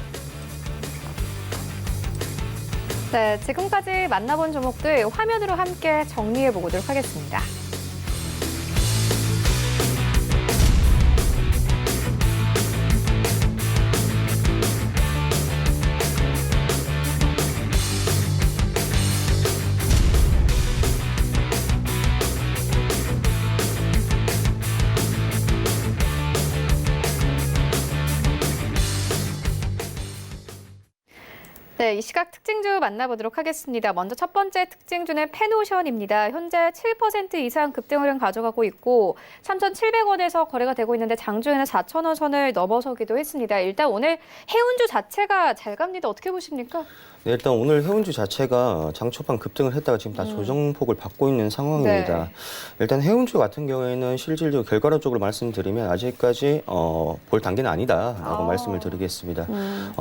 네, 지금까지 만나본 종목들 화면으로 함께 정리해 보도록 하겠습니다. 네, 이 시각 특징주 만나보도록 하겠습니다. 먼저 첫 번째 특징주는 페노션입니다. 현재 7% 이상 급등 흐름 가져가고 있고 3,700원에서 거래가 되고 있는데 장중에는 4,000원 선을 넘어서기도 했습니다. 일단 오늘 해운주 자체가 잘 갑니다. 어떻게 보십니까? 네, 일단 오늘 해운주 자체가 장 초반 급등을 했다가 지금 다 조정폭을 받고 있는 상황입니다. 네. 일단 해운주 같은 경우에는 실질적으로 결과론적으로 말씀드리면 아직까지 볼 단계는 아니다라고 말씀을 드리겠습니다.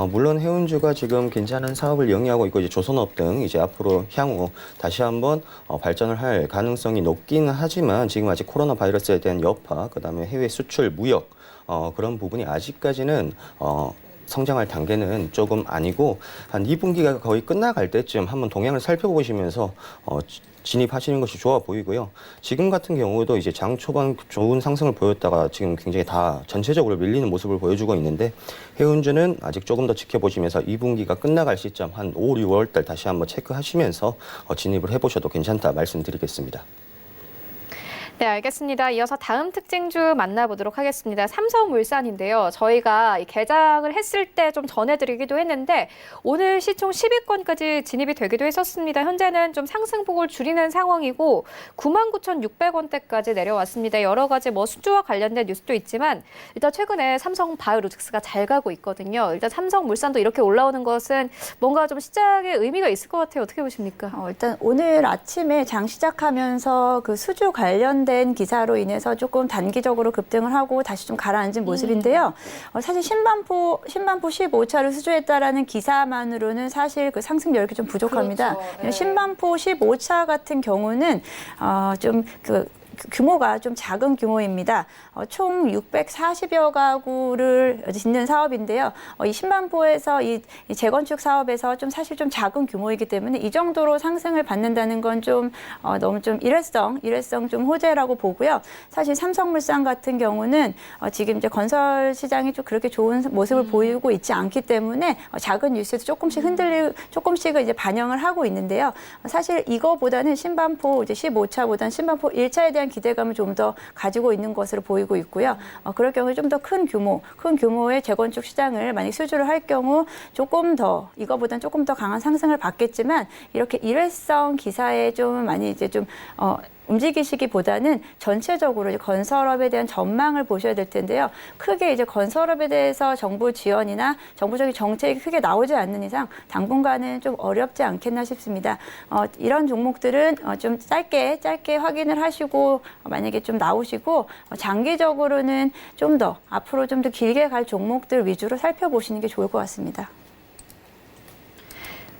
물론 해운주가 지금 괜찮은 사업을 영위하고 있고 이제 조선업 등 이제 앞으로 향후 다시 한번 발전을 할 가능성이 높기는 하지만 지금 아직 코로나 바이러스에 대한 여파, 그다음에 해외 수출, 무역 그런 부분이 아직까지는 성장할 단계는 조금 아니고 한 2분기가 거의 끝나갈 때쯤 한번 동향을 살펴보시면서 진입하시는 것이 좋아 보이고요. 지금 같은 경우도 이제 장 초반 좋은 상승을 보였다가 지금 굉장히 다 전체적으로 밀리는 모습을 보여주고 있는데 해운주는 아직 조금 더 지켜보시면서 2분기가 끝나갈 시점 한 5, 6월 달 다시 한번 체크하시면서 진입을 해보셔도 괜찮다 말씀드리겠습니다. 네, 알겠습니다. 이어서 다음 특징주 만나보도록 하겠습니다. 삼성물산인데요. 저희가 이 개장을 했을 때 좀 전해드리기도 했는데 오늘 시총 10위권까지 진입이 되기도 했었습니다. 현재는 좀 상승폭을 줄이는 상황이고 99,600원대까지 내려왔습니다. 여러 가지 수주와 관련된 뉴스도 있지만 일단 최근에 삼성바이오로직스가 잘 가고 있거든요. 일단 삼성물산도 이렇게 올라오는 것은 뭔가 좀 시작에 의미가 있을 것 같아요. 어떻게 보십니까? 일단 오늘 아침에 장 시작하면서 그 수주 관련된 기사로 인해서 조금 단기적으로 급등을 하고 다시 좀 가라앉은 모습인데요. 사실 신반포 15차를 수주했다라는 기사만으로는 사실 그 상승 여력이 좀 부족합니다. 그렇죠. 네. 신반포 15차 같은 경우는 좀 규모가 좀 작은 규모입니다. 총 640여 가구를 짓는 사업인데요. 이 신반포에서 이 재건축 사업에서 좀 사실 좀 작은 규모이기 때문에 이 정도로 상승을 받는다는 건 좀 너무 좀 일회성 좀 호재라고 보고요. 사실 삼성물산 같은 경우는 지금 이제 건설 시장이 좀 그렇게 좋은 모습을 보이고 있지 않기 때문에 작은 뉴스에도 조금씩 이제 반영을 하고 있는데요. 사실 이거보다는 신반포 이제 15차보다는 신반포 1차에 대한 기대감을 좀 더 가지고 있는 것으로 보이고 있고요. 그럴 경우에 좀 더 큰 규모의 재건축 시장을 만약 수주를 할 경우 이거보다는 조금 더 강한 상승을 받겠지만 이렇게 일회성 기사에 좀 많이 이제 좀 움직이시기보다는 전체적으로 이제 건설업에 대한 전망을 보셔야 될 텐데요. 크게 이제 건설업에 대해서 정부 지원이나 정부적인 정책이 크게 나오지 않는 이상 당분간은 좀 어렵지 않겠나 싶습니다. 이런 종목들은 좀 짧게 확인을 하시고 만약에 좀 나오시고 장기적으로는 좀 더 앞으로 좀 더 길게 갈 종목들 위주로 살펴보시는 게 좋을 것 같습니다.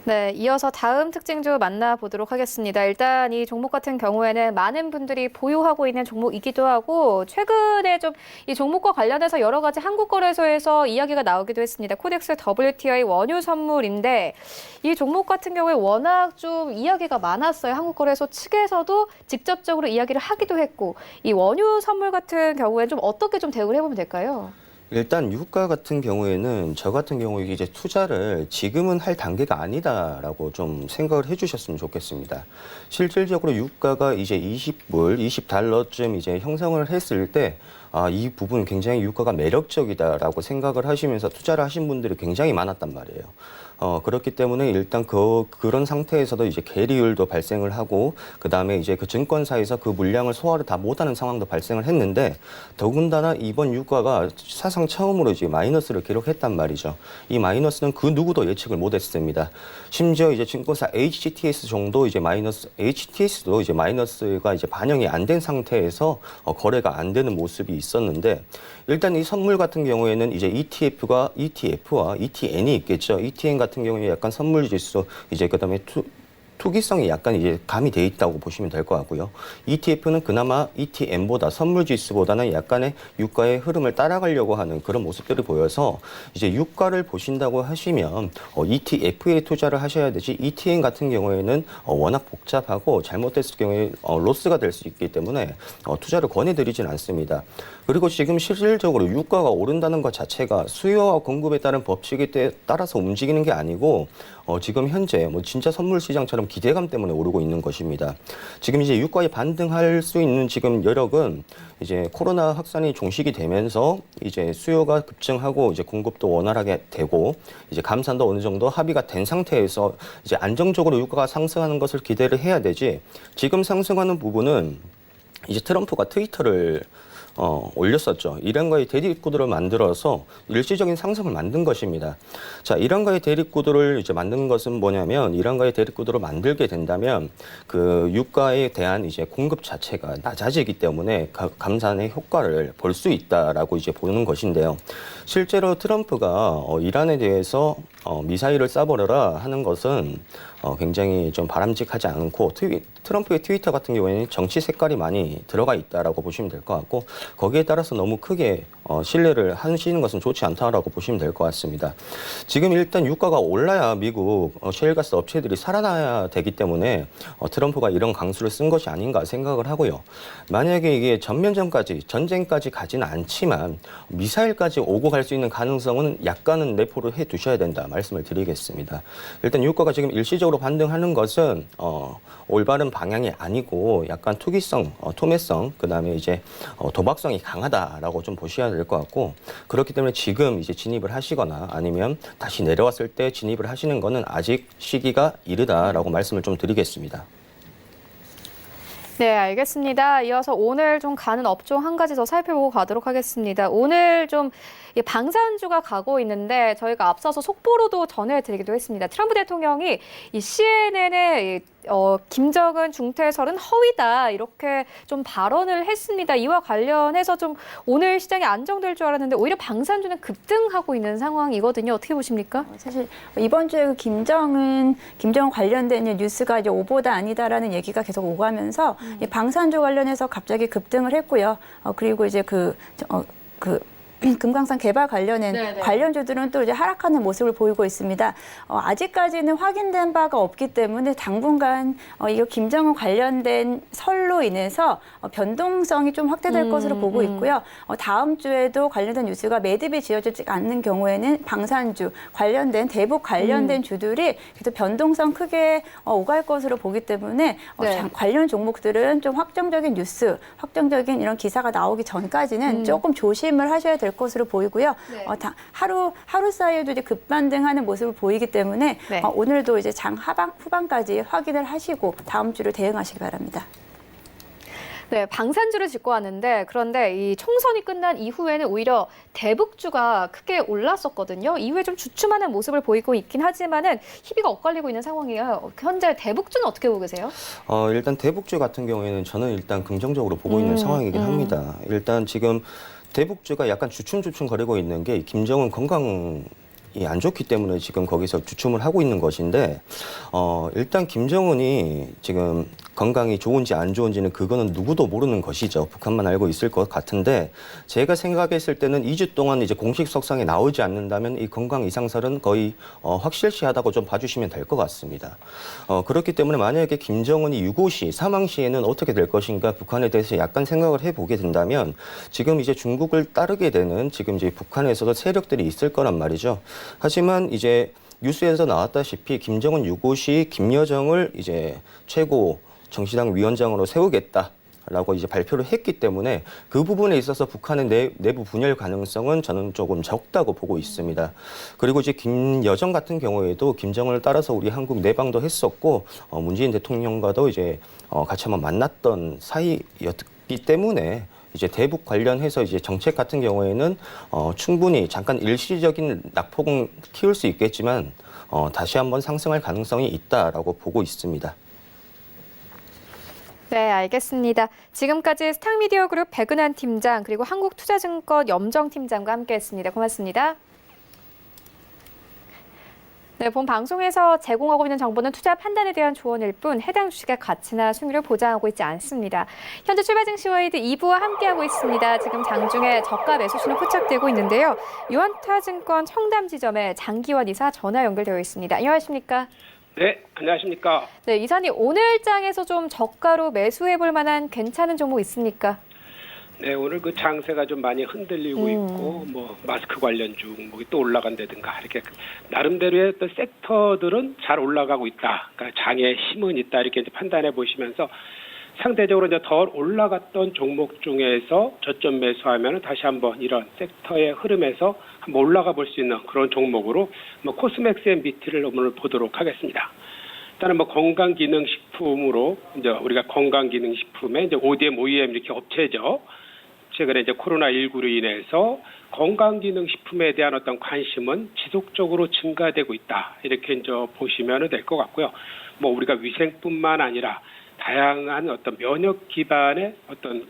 네, 이어서 다음 특징주 만나보도록 하겠습니다. 일단 이 종목 같은 경우에는 많은 분들이 보유하고 있는 종목이기도 하고 최근에 좀 이 종목과 관련해서 여러 가지 한국거래소에서 이야기가 나오기도 했습니다. 코덱스 WTI 원유 선물인데 이 종목 같은 경우에 워낙 좀 이야기가 많았어요. 한국거래소 측에서도 직접적으로 이야기를 하기도 했고 이 원유 선물 같은 경우에 좀 어떻게 좀 대응을 해보면 될까요? 일단 유가 같은 경우에는 저 같은 경우에 이제 투자를 지금은 할 단계가 아니다라고 좀 생각을 해주셨으면 좋겠습니다. 실질적으로 유가가 이제 20달러쯤 이제 형성을 했을 때 이 부분 굉장히 유가가 매력적이다라고 생각을 하시면서 투자를 하신 분들이 굉장히 많았단 말이에요. 그렇기 때문에 일단 그런 상태에서도 이제 계리율도 발생을 하고 그다음에 이제 그 증권사에서 그 물량을 소화를 다 못하는 상황도 발생을 했는데 더군다나 이번 유가가 사상 처음으로 이제 마이너스를 기록했단 말이죠. 이 마이너스는 그 누구도 예측을 못했습니다. 심지어 이제 증권사 HTS 정도 이제 HTS도 이제 마이너스가 이제 반영이 안 된 상태에서 거래가 안 되는 모습이 있었는데 일단 이 선물 같은 경우에는 이제 ETF와 ETN이 있겠죠. ETN 같은 경우에 약간 선물 지수 이제 그다음에 투기성이 약간 이제 가미돼 있다고 보시면 될 것 같고요. ETF는 그나마 ETN보다 선물 지수보다는 약간의 유가의 흐름을 따라가려고 하는 그런 모습들이 보여서 이제 유가를 보신다고 하시면 ETF에 투자를 하셔야 되지 ETN 같은 경우에는 워낙 복잡하고 잘못됐을 경우에 로스가 될 수 있기 때문에 투자를 권해드리진 않습니다. 그리고 지금 실질적으로 유가가 오른다는 것 자체가 수요와 공급에 따른 법칙에 따라서 움직이는 게 아니고 지금 현재 뭐 진짜 선물 시장처럼 기대감 때문에 오르고 있는 것입니다. 지금 이제 유가에 반등할 수 있는 지금 여력은 이제 코로나 확산이 종식이 되면서 이제 수요가 급증하고 이제 공급도 원활하게 되고 이제 감산도 어느 정도 합의가 된 상태에서 이제 안정적으로 유가가 상승하는 것을 기대를 해야 되지 지금 상승하는 부분은 이제 트럼프가 트위터를 올렸었죠. 이란과의 대립구도를 만들어서 일시적인 상승을 만든 것입니다. 자, 이란과의 대립구도를 이제 만든 것은 뭐냐면 이란과의 대립구도를 만들게 된다면 그 유가에 대한 이제 공급 자체가 낮아지기 때문에 감산의 효과를 볼 수 있다라고 이제 보는 것인데요. 실제로 트럼프가 이란에 대해서 미사일을 쏴버려라 하는 것은 굉장히 좀 바람직하지 않고 트럼프의 트위터 같은 경우에는 정치 색깔이 많이 들어가 있다라고 보시면 될 것 같고 거기에 따라서 너무 크게 신뢰를 하시는 것은 좋지 않다라고 보시면 될 것 같습니다. 지금 일단 유가가 올라야 미국 셰일가스 업체들이 살아나야 되기 때문에 트럼프가 이런 강수를 쓴 것이 아닌가 생각을 하고요. 만약에 이게 전쟁까지 가지는 않지만 미사일까지 오고 갈 수 있는 가능성은 약간은 내포를 해 두셔야 된다 말씀을 드리겠습니다. 일단 유가가 지금 일시적으로 반등하는 것은 올바른 방향이 아니고 약간 투기성, 투매성, 그다음에 이제 도박성이 강하다라고 좀 보셔야 될 것 같고 그렇기 때문에 지금 이제 진입을 하시거나 아니면 다시 내려왔을 때 진입을 하시는 거는 아직 시기가 이르다라고 말씀을 좀 드리겠습니다. 네, 알겠습니다. 이어서 오늘 좀 가는 업종 한 가지 더 살펴보고 가도록 하겠습니다. 오늘 좀 방산주가 가고 있는데 저희가 앞서서 속보로도 전해드리기도 했습니다. 트럼프 대통령이 이 CNN의 김정은 중퇴설은 허위다 이렇게 좀 발언을 했습니다. 이와 관련해서 좀 오늘 시장이 안정될 줄 알았는데 오히려 방산주는 급등하고 있는 상황이거든요. 어떻게 보십니까? 사실 이번 주에 그 김정은 관련된 뉴스가 이제 오보다 아니다라는 얘기가 계속 오가면서 이 방산주 관련해서 갑자기 급등을 했고요. 그리고 이제 금강산 개발 관련주들은 또 이제 하락하는 모습을 보이고 있습니다. 아직까지는 확인된 바가 없기 때문에 당분간 이거 김정은 관련된 설로 인해서 변동성이 좀 확대될 것으로 보고 있고요. 다음 주에도 관련된 뉴스가 매듭이 지어지지 않는 경우에는 방산주 관련된 대북 관련된 주들이 계속 변동성 크게 오갈 것으로 보기 때문에 관련 종목들은 좀 확정적인 뉴스, 확정적인 이런 기사가 나오기 전까지는 조금 조심을 하셔야 될 것으로 보이고요. 하루 사이에도 이제 급반등하는 모습을 보이기 때문에 오늘도 이제 장 후반까지 확인을 하시고 다음 주를 대응하시기 바랍니다. 네, 방산주를 짚고 왔는데 그런데 이 총선이 끝난 이후에는 오히려 대북주가 크게 올랐었거든요. 이후에 좀 주춤하는 모습을 보이고 있긴 하지만은 희비가 엇갈리고 있는 상황이에요. 현재 대북주는 어떻게 보고 계세요? 일단 대북주 같은 경우에는 저는 일단 긍정적으로 보고 있는 상황이긴 합니다. 일단 지금 대북주가 약간 주춤주춤 거리고 있는 게 김정은 건강이 안 좋기 때문에 지금 거기서 주춤을 하고 있는 것인데 일단 김정은이 지금 건강이 좋은지 안 좋은지는 그거는 누구도 모르는 것이죠. 북한만 알고 있을 것 같은데 제가 생각했을 때는 2주 동안 이제 공식 석상에 나오지 않는다면 이 건강 이상설은 거의 확실시하다고 좀 봐주시면 될 것 같습니다. 그렇기 때문에 만약에 김정은이 유고시, 사망 시에는 어떻게 될 것인가 북한에 대해서 약간 생각을 해보게 된다면 지금 이제 중국을 따르게 되는 지금 이제 북한에서도 세력들이 있을 거란 말이죠. 하지만 이제 뉴스에서 나왔다시피 김정은 유고 시 김여정을 이제 최고 정시당 위원장으로 세우겠다. 라고 이제 발표를 했기 때문에 그 부분에 있어서 북한의 내부 분열 가능성은 저는 조금 적다고 보고 있습니다. 그리고 이제 김여정 같은 경우에도 김정은을 따라서 우리 한국 내방도 했었고 문재인 대통령과도 이제 같이 한번 만났던 사이였기 때문에 이제 대북 관련해서 이제 정책 같은 경우에는 충분히 잠깐 일시적인 낙폭은 키울 수 있겠지만 다시 한번 상승할 가능성이 있다라고 보고 있습니다. 네, 알겠습니다. 지금까지 스탁미디어그룹 백은한 팀장 그리고 한국투자증권 염정 팀장과 함께했습니다. 고맙습니다. 네, 본 방송에서 제공하고 있는 정보는 투자 판단에 대한 조언일 뿐 해당 주식의 가치나 수익률을 보장하고 있지 않습니다. 현재 출발 증시 와이드 2부와 함께하고 있습니다. 지금 장중에 저가 매수신호 포착되고 있는데요. 유한타증권 청담 지점에 장기원 이사 전화 연결되어 있습니다. 안녕하십니까? 네, 안녕하십니까. 네, 이사님 오늘 장에서 좀 저가로 매수해 볼 만한 괜찮은 종목 있습니까? 네, 오늘 그 장세가 좀 많이 흔들리고 있고, 뭐 마스크 관련 종목이 또 올라간다든가 이렇게 나름대로의 어떤 섹터들은 잘 올라가고 있다. 그러니까 장에 힘은 있다 이렇게 이제 판단해 보시면서 상대적으로 이제 더 올라갔던 종목 중에서 저점 매수하면 다시 한번 이런 섹터의 흐름에서 한번 올라가 볼 수 있는 그런 종목으로 뭐 코스맥스 MBT를 오늘 보도록 하겠습니다. 일단은 뭐 건강기능식품으로 이제 우리가 건강기능식품에 이제 ODM, OEM 이렇게 업체죠. 최근에 이제 코로나19로 인해서 건강기능식품에 대한 어떤 관심은 지속적으로 증가되고 있다. 이렇게 이제 보시면 될 것 같고요. 뭐 우리가 위생뿐만 아니라 다양한 어떤 면역 기반의 어떤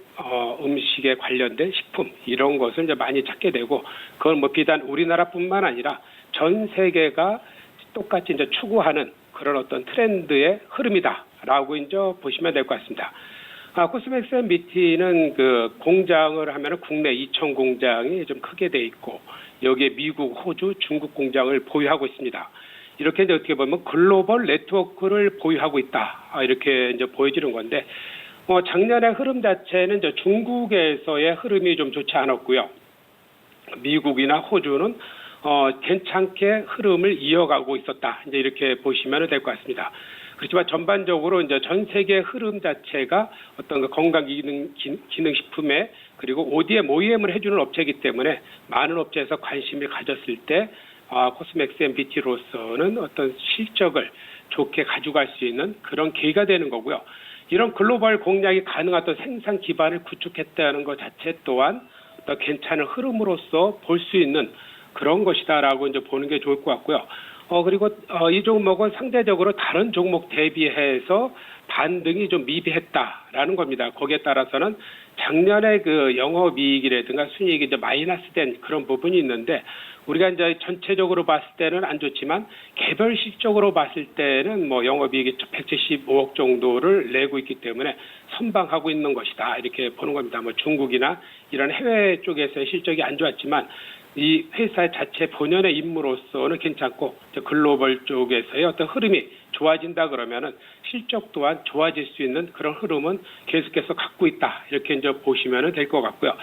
음식에 관련된 식품 이런 것을 이제 많이 찾게 되고 그건 뭐 비단 우리나라뿐만 아니라 전 세계가 똑같이 이제 추구하는 그런 어떤 트렌드의 흐름이다라고 이제 보시면 될 것 같습니다. 코스맥스 MBT는 그 공장을 하면은 국내 2천 공장이 좀 크게 돼 있고 여기에 미국, 호주, 중국 공장을 보유하고 있습니다. 이렇게 이제 어떻게 보면 글로벌 네트워크를 보유하고 있다 이렇게 이제 보여지는 건데 작년의 흐름 자체는 이제 중국에서의 흐름이 좀 좋지 않았고요. 미국이나 호주는 괜찮게 흐름을 이어가고 있었다. 이제 이렇게 보시면 될 것 같습니다. 그렇지만 전반적으로 이제 전 세계 흐름 자체가 어떤 그 기능식품에 그리고 ODM, OEM을 해주는 업체이기 때문에 많은 업체에서 관심을 가졌을 때 코스맥스 MBT로서는 어떤 실적을 좋게 가져갈 수 있는 그런 계기가 되는 거고요. 이런 글로벌 공략이 가능한 어떤 생산 기반을 구축했다는 것 자체 또한 어떤 괜찮은 흐름으로서 볼 수 있는 그런 것이다라고 이제 보는 게 좋을 것 같고요. 그리고 이 종목은 상대적으로 다른 종목 대비해서 반등이 좀 미비했다라는 겁니다. 거기에 따라서는 작년에 그 영업이익이라든가 순이익이 이제 마이너스된 그런 부분이 있는데 우리가 이제 전체적으로 봤을 때는 안 좋지만 개별 실적으로 봤을 때는 뭐 영업이익이 175억 정도를 내고 있기 때문에 선방하고 있는 것이다 이렇게 보는 겁니다. 뭐 중국이나 이런 해외 쪽에서의 실적이 안 좋았지만 이 회사 자체 본연의 임무로서는 괜찮고 글로벌 쪽에서의 어떤 흐름이 좋아진다 그러면은 실적 또한 좋아질 수 있는 그런 흐름은 계속해서 갖고 있다 이렇게 이제 보시면 될 것 같고요.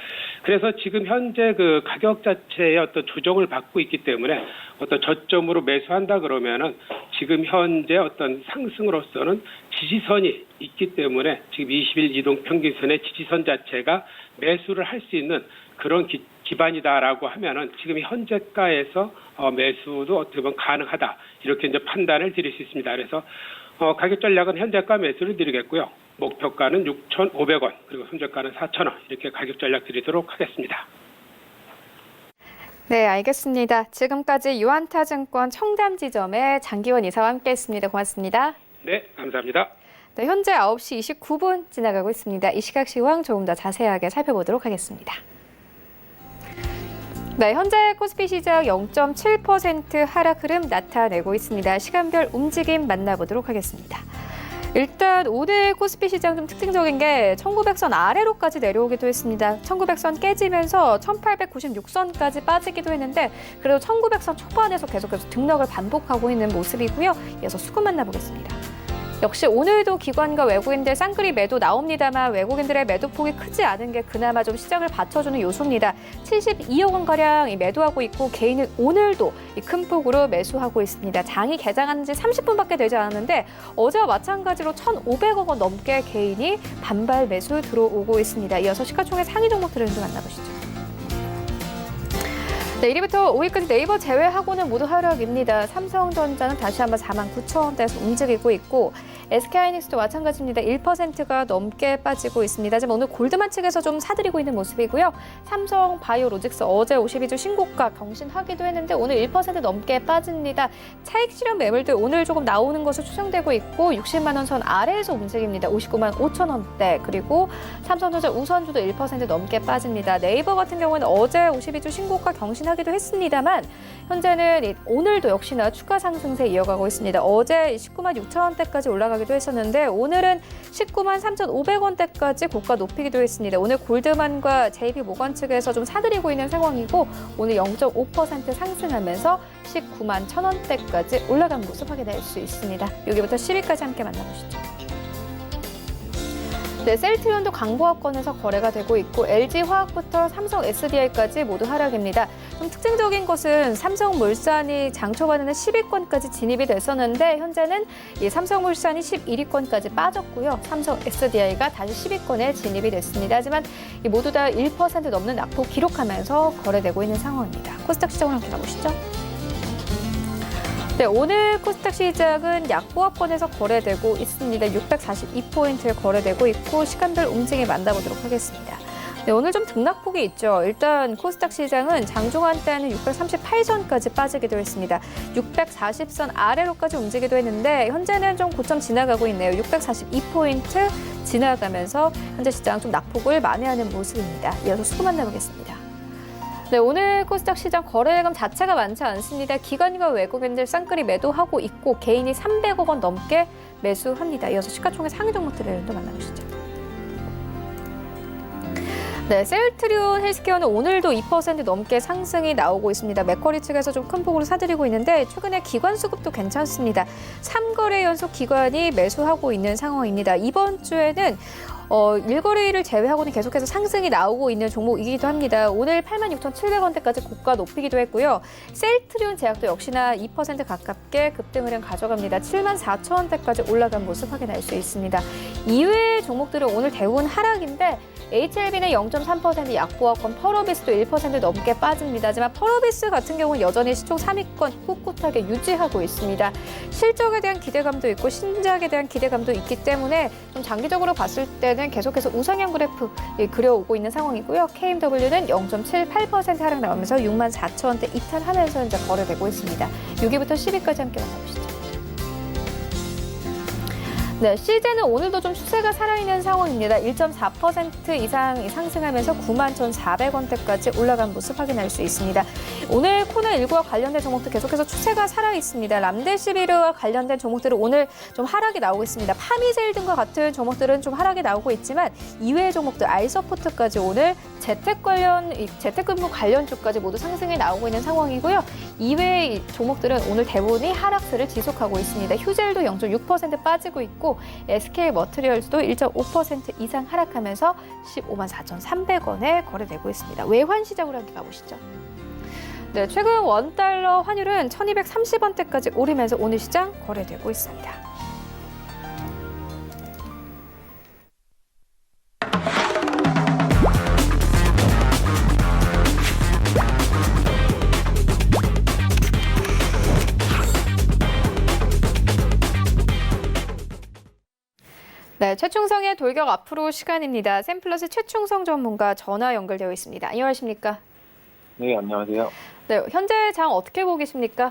그래서 지금 현재 그 가격 자체의 어떤 조정을 받고 있기 때문에 어떤 저점으로 매수한다 그러면은 지금 현재 어떤 상승으로서는 지지선이 있기 때문에 지금 20일 이동 평균선의 지지선 자체가 매수를 할 수 있는 그런 기반이다라고 하면은 지금 현재가에서 매수도 어떻게 보면 가능하다 이렇게 이제 판단을 드릴 수 있습니다. 그래서 가격 전략은 현재가 매수를 드리겠고요. 목표가는 6,500원 그리고 손절가는 4,000원 이렇게 가격 전략 드리도록 하겠습니다. 네, 알겠습니다. 지금까지 유한타증권 청담 지점의 장기원 이사와 함께했습니다. 고맙습니다. 네, 감사합니다. 네, 현재 9시 29분 지나가고 있습니다. 이 시각 시황 조금 더 자세하게 살펴보도록 하겠습니다. 네, 현재 코스피 시장 0.7% 하락 흐름 나타내고 있습니다. 시간별 움직임 만나보도록 하겠습니다. 일단 오늘 코스피 시장 좀 특징적인 게 1900선 아래로까지 내려오기도 했습니다. 1900선 깨지면서 1896선까지 빠지기도 했는데 그래도 1900선 초반에서 계속해서 등락을 반복하고 있는 모습이고요. 이어서 수급 만나보겠습니다. 역시 오늘도 기관과 외국인들 쌍끌이 매도 나옵니다만 외국인들의 매도폭이 크지 않은 게 그나마 좀 시장을 받쳐주는 요소입니다. 72억 원가량 매도하고 있고 개인은 오늘도 큰 폭으로 매수하고 있습니다. 장이 개장한 지 30분밖에 되지 않았는데 어제와 마찬가지로 1,500억 원 넘게 개인이 반발 매수 들어오고 있습니다. 이어서 시가총액 상위 종목들을 좀 만나보시죠. 네, 1위부터 5위까지 네이버 제외하고는 모두 하락입니다. 삼성전자는 다시 한번 49,000원대에서 움직이고 있고 SK하이닉스도 마찬가지입니다. 1%가 넘게 빠지고 있습니다. 하지만 오늘 골드만 측에서 좀 사들이고 있는 모습이고요. 삼성바이오로직스 어제 52주 신고가 경신하기도 했는데 오늘 1% 넘게 빠집니다. 차익 실현 매물들 오늘 조금 나오는 것으로 추정되고 있고 60만 원 선 아래에서 움직입니다. 59만 5천 원대. 그리고 삼성전자 우선주도 1% 넘게 빠집니다. 네이버 같은 경우는 어제 52주 신고가 경신하기도 했습니다만 현재는 오늘도 역시나 추가 상승세 이어가고 있습니다. 어제 19만 6천 원대까지 올라가기도 했었는데 오늘은 19만 3,500원대까지 고가 높이기도 했습니다. 오늘 골드만과 JP모건 측에서 좀 사들이고 있는 상황이고 오늘 0.5% 상승하면서 19만 1,000원대까지 올라간 모습 확인할 수 있습니다. 여기부터 10위까지 함께 만나보시죠. 네, 셀트리온도 강보합권에서 거래가 되고 있고 LG화학부터 삼성 SDI까지 모두 하락입니다. 좀 특징적인 것은 삼성물산이 장 초반에는 10위권까지 진입이 됐었는데 현재는 이 삼성물산이 11위권까지 빠졌고요. 삼성 SDI가 다시 10위권에 진입이 됐습니다. 하지만 이 모두 다 1% 넘는 낙폭 기록하면서 거래되고 있는 상황입니다. 코스닥 시장으로 함께 가보시죠. 네, 오늘 코스닥 시장은 약보합권에서 거래되고 있습니다. 642포인트에 거래되고 있고 시간별 움직임 만나보도록 하겠습니다. 네, 오늘 좀 등락폭이 있죠. 일단 코스닥 시장은 장중한 때는 638선까지 빠지기도 했습니다. 640선 아래로까지 움직이기도 했는데 현재는 좀 고점 지나가고 있네요. 642포인트 지나가면서 현재 시장 좀 낙폭을 만회하는 모습입니다. 이어서 수급 만나보겠습니다. 네, 오늘 코스닥 시장 거래액금 자체가 많지 않습니다. 기관과 외국인들 쌍끌이 매도하고 있고 개인이 300억 원 넘게 매수합니다. 이어서 시가총액 상위 종목들을 또 만나보시죠. 네, 셀트리온 헬스케어는 오늘도 2% 넘게 상승이 나오고 있습니다. 맥쿼리 측에서 좀 큰 폭으로 사들이고 있는데 최근에 기관 수급도 괜찮습니다. 3거래 연속 기관이 매수하고 있는 상황입니다. 이번 주에는 1거래일을 제외하고는 계속해서 상승이 나오고 있는 종목이기도 합니다. 오늘 86,700원대까지 고가 높이기도 했고요. 셀트리온 제약도 역시나 2% 가깝게 급등 흐름 가져갑니다. 74,000원대까지 올라간 모습 확인할 수 있습니다. 이외의 종목들은 오늘 대부분 하락인데 HLB는 0.3% 약보합권, 펄어비스도 1% 넘게 빠집니다. 하지만 펄어비스 같은 경우는 여전히 시총 3위권 꿋꿋하게 유지하고 있습니다. 실적에 대한 기대감도 있고 신작에 대한 기대감도 있기 때문에 좀 장기적으로 봤을 때는 계속해서 우상향 그래프 그려오고 있는 상황이고요. KMW는 0.78% 하락 나오면서 64,000원대 이탈하면서 현재 거래되고 있습니다. 6위부터 10위까지 함께 만나보시죠. 네, CJ는 오늘도 좀 추세가 살아있는 상황입니다. 1.4% 이상 상승하면서 91,400원대까지 올라간 모습 확인할 수 있습니다. 오늘 코로나19와 관련된 종목도 계속해서 추세가 살아있습니다. 람데시비르와 관련된 종목들은 오늘 좀 하락이 나오고 있습니다. 파미셀 등과 같은 종목들은 좀 하락이 나오고 있지만 이외의 종목들 아이서포트까지 오늘 재택근무 관련주까지 모두 상승이 나오고 있는 상황이고요. 이외의 종목들은 오늘 대부분이 하락세를 지속하고 있습니다. 휴젤도 0.6% 빠지고 있고 SK머티리얼즈도 1.5% 이상 하락하면서 15만 4,300원에 거래되고 있습니다. 외환 시장으로 함께 가보시죠. 네, 최근 원달러 환율은 1,230원대까지 오르면서 오늘 시장 거래되고 있습니다. 네, 최충성의 돌격 앞으로 시간입니다. 샘플러스 최충성 전문가 전화 연결되어 있습니다. 안녕하십니까? 네, 안녕하세요. 네, 현재 장 어떻게 보고 계십니까?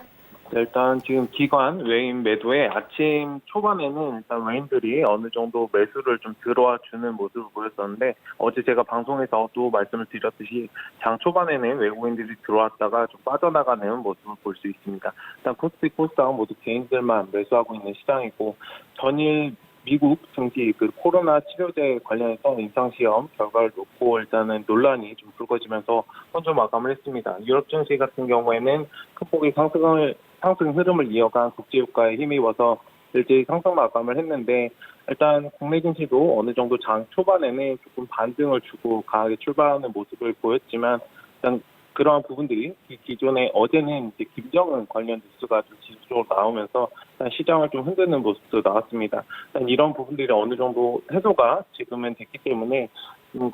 일단 지금 기관 외인 매도에 아침 초반에는 일단 외인들이 어느 정도 매수를 좀 들어와 주는 모습을 보였었는데 어제 제가 방송에서도 말씀을 드렸듯이 장 초반에는 외국인들이 들어왔다가 좀 빠져나가는 모습을 볼 수 있습니다. 일단 코스피, 코스닥은 모두 개인들만 매수하고 있는 시장이고 전일 미국 증시 코로나 치료제 관련해서 임상시험 결과를 놓고 일단은 논란이 좀 불거지면서 선조 마감을 했습니다. 유럽 증시 같은 경우에는 큰 폭의 상승 흐름을 이어간 국제유가에 힘입어서 일제히 상승 마감을 했는데 일단 국내 증시도 어느 정도 장 초반에는 조금 반등을 주고 강하게 출발하는 모습을 보였지만 일단 그러한 부분들이 기존에 어제는 이제 김정은 관련 뉴스가 좀 지속적으로 나오면서 시장을 좀 흔드는 모습도 나왔습니다. 이런 부분들이 어느 정도 해소가 지금은 됐기 때문에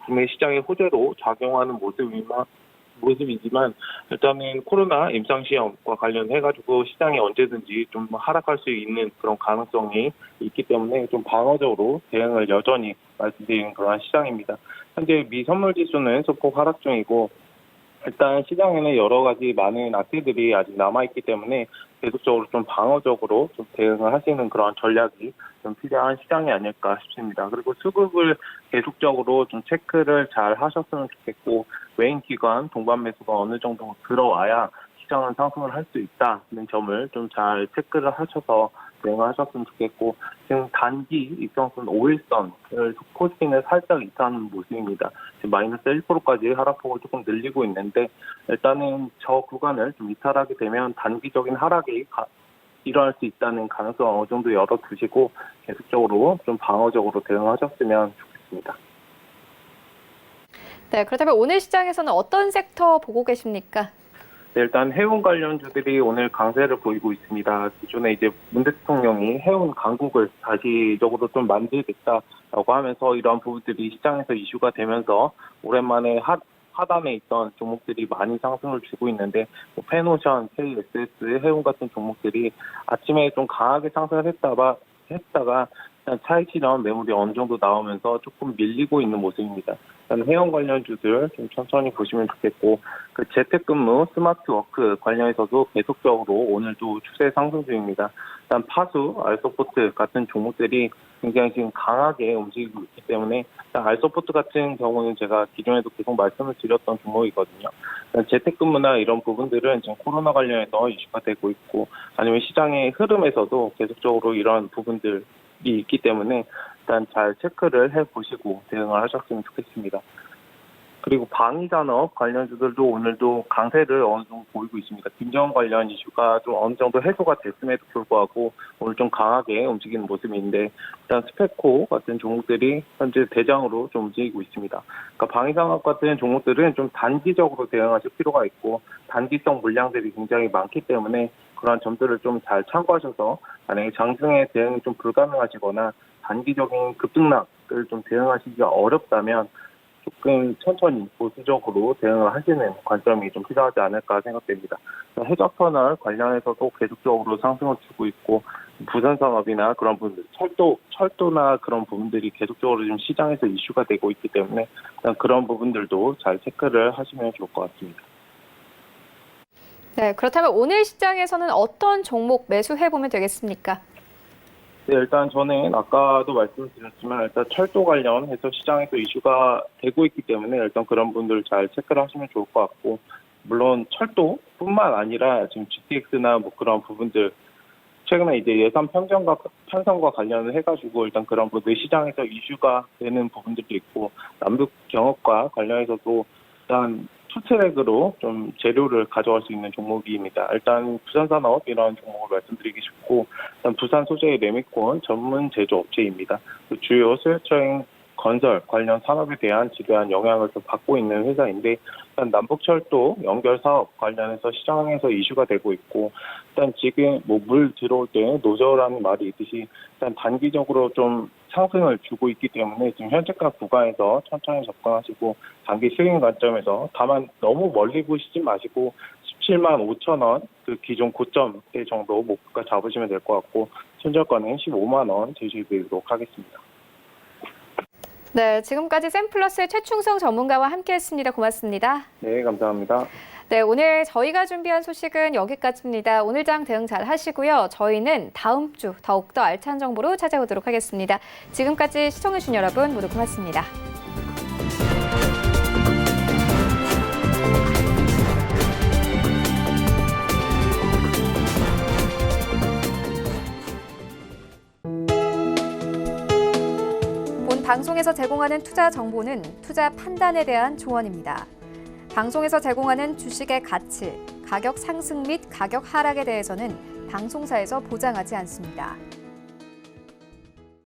국내 시장의 호재로 작용하는 모습이지만 일단은 코로나 임상시험과 관련해가지고 시장이 언제든지 좀 하락할 수 있는 그런 가능성이 있기 때문에 좀 방어적으로 대응을 여전히 말씀드리는 그러한 시장입니다. 현재 미 선물지수는 소폭 하락 중이고 일단 시장에는 여러 가지 많은 악재들이 아직 남아있기 때문에 계속적으로 좀 방어적으로 좀 대응을 하시는 그런 전략이 좀 필요한 시장이 아닐까 싶습니다. 그리고 수급을 계속적으로 좀 체크를 잘 하셨으면 좋겠고 외인 기관 동반 매수가 어느 정도 들어와야 시장은 상승을 할 수 있다는 점을 좀 잘 체크를 하셔서 대응을 하셨으면 좋겠고 지금 단기 이평선 5일선을 코스피는 살짝 이탈하는 모습입니다. 지금 마이너스 1%까지 하락폭을 조금 늘리고 있는데 일단은 저 구간을 좀 이탈하게 되면 단기적인 하락이 일어날 수 있다는 가능성을 어느 정도 열어두시고 계속적으로 좀 방어적으로 대응하셨으면 좋겠습니다. 네, 그렇다면 오늘 시장에서는 어떤 섹터 보고 계십니까? 네, 일단 해운 관련주들이 오늘 강세를 보이고 있습니다. 기존에 이제 문 대통령이 해운 강국을 다시적으로 좀 만들겠다라고 하면서 이러한 부분들이 시장에서 이슈가 되면서 오랜만에 하단에 있던 종목들이 많이 상승을 주고 있는데 페노션, KSS, 해운 같은 종목들이 아침에 좀 강하게 상승을 했다가 차익 실현 매물이 어느 정도 나오면서 조금 밀리고 있는 모습입니다. 해운 관련주들 좀 천천히 보시면 좋겠고 그 재택근무, 스마트워크 관련해서도 계속적으로 오늘도 추세 상승 중입니다. 일단 파수, 알소포트 같은 종목들이 굉장히 지금 강하게 움직이고 있기 때문에 알소포트 같은 경우는 제가 기존에도 계속 말씀을 드렸던 종목이거든요. 재택근무나 이런 부분들은 지금 코로나 관련해서 이슈가 되고 있고 아니면 시장의 흐름에서도 계속적으로 이런 부분들이 있기 때문에 일단 잘 체크를 해보시고 대응을 하셨으면 좋겠습니다. 그리고 방위산업 관련주들도 오늘도 강세를 어느 정도 보이고 있습니다. 김정은 관련 이슈가 좀 어느 정도 해소가 됐음에도 불구하고 오늘 좀 강하게 움직이는 모습인데 일단 스페코 같은 종목들이 현재 대장으로 좀 움직이고 있습니다. 그러니까 방위산업 같은 종목들은 좀 단기적으로 대응하실 필요가 있고 단기성 물량들이 굉장히 많기 때문에 그러한 점들을 좀 잘 참고하셔서 만약에 장중에 대응이 좀 불가능하시거나 단기적인 급등락을 좀 대응하시기가 어렵다면 조금 천천히 보수적으로 대응을 하시는 관점이 좀 필요하지 않을까 생각됩니다. 해적터널 관련해서도 계속적으로 상승을 주고 있고 부산산업이나 그런 부분들, 철도나 그런 부분들이 계속적으로 지금 시장에서 이슈가 되고 있기 때문에 그런 부분들도 잘 체크를 하시면 좋을 것 같습니다. 네, 그렇다면 오늘 시장에서는 어떤 종목 매수해보면 되겠습니까? 네, 일단 저는 아까도 말씀드렸지만 일단 철도 관련해서 시장에서 이슈가 되고 있기 때문에 일단 그런 분들 잘 체크를 하시면 좋을 것 같고 물론 철도뿐만 아니라 지금 GTX나 뭐 그런 부분들 최근에 이제 예산 편성과 관련을 해가지고 일단 그런 부분들 시장에서 이슈가 되는 부분들도 있고 남북 경협과 관련해서도 일단 투트랙으로 좀 재료를 가져갈 수 있는 종목입니다. 일단 부산산업 이런 종목을 말씀드리기 쉽고 일단 부산 소재의 레미콘 전문 제조업체입니다. 주요 수요처인 건설 관련 산업에 대한 지대한 영향을 좀 받고 있는 회사인데 일단 남북철도 연결 사업 관련해서 시장에서 이슈가 되고 있고 일단 지금 뭐 물 들어올 때 노저라는 말이 있듯이 일단 단기적으로 좀 상승을 주고 있기 때문에 지금 현재가 구간에서 천천히 접근하시고 단기 스윙 관점에서 다만 너무 멀리 보시지 마시고 17만 5천 원 그 기존 고점대 정도 목표가 잡으시면 될 것 같고 손절가는 15만 원 제시드리도록 하겠습니다. 네, 지금까지 샘플러스의 최충성 전문가와 함께했습니다. 고맙습니다. 네, 감사합니다. 네, 오늘 저희가 준비한 소식은 여기까지입니다. 오늘 장 대응 잘 하시고요. 저희는 다음 주 더욱더 알찬 정보로 찾아오도록 하겠습니다. 지금까지 시청해주신 여러분 모두 고맙습니다. 본 방송에서 제공하는 투자 정보는 투자 판단에 대한 조언입니다. 방송에서 제공하는 주식의 가치, 가격 상승 및 가격 하락에 대해서는 방송사에서 보장하지 않습니다.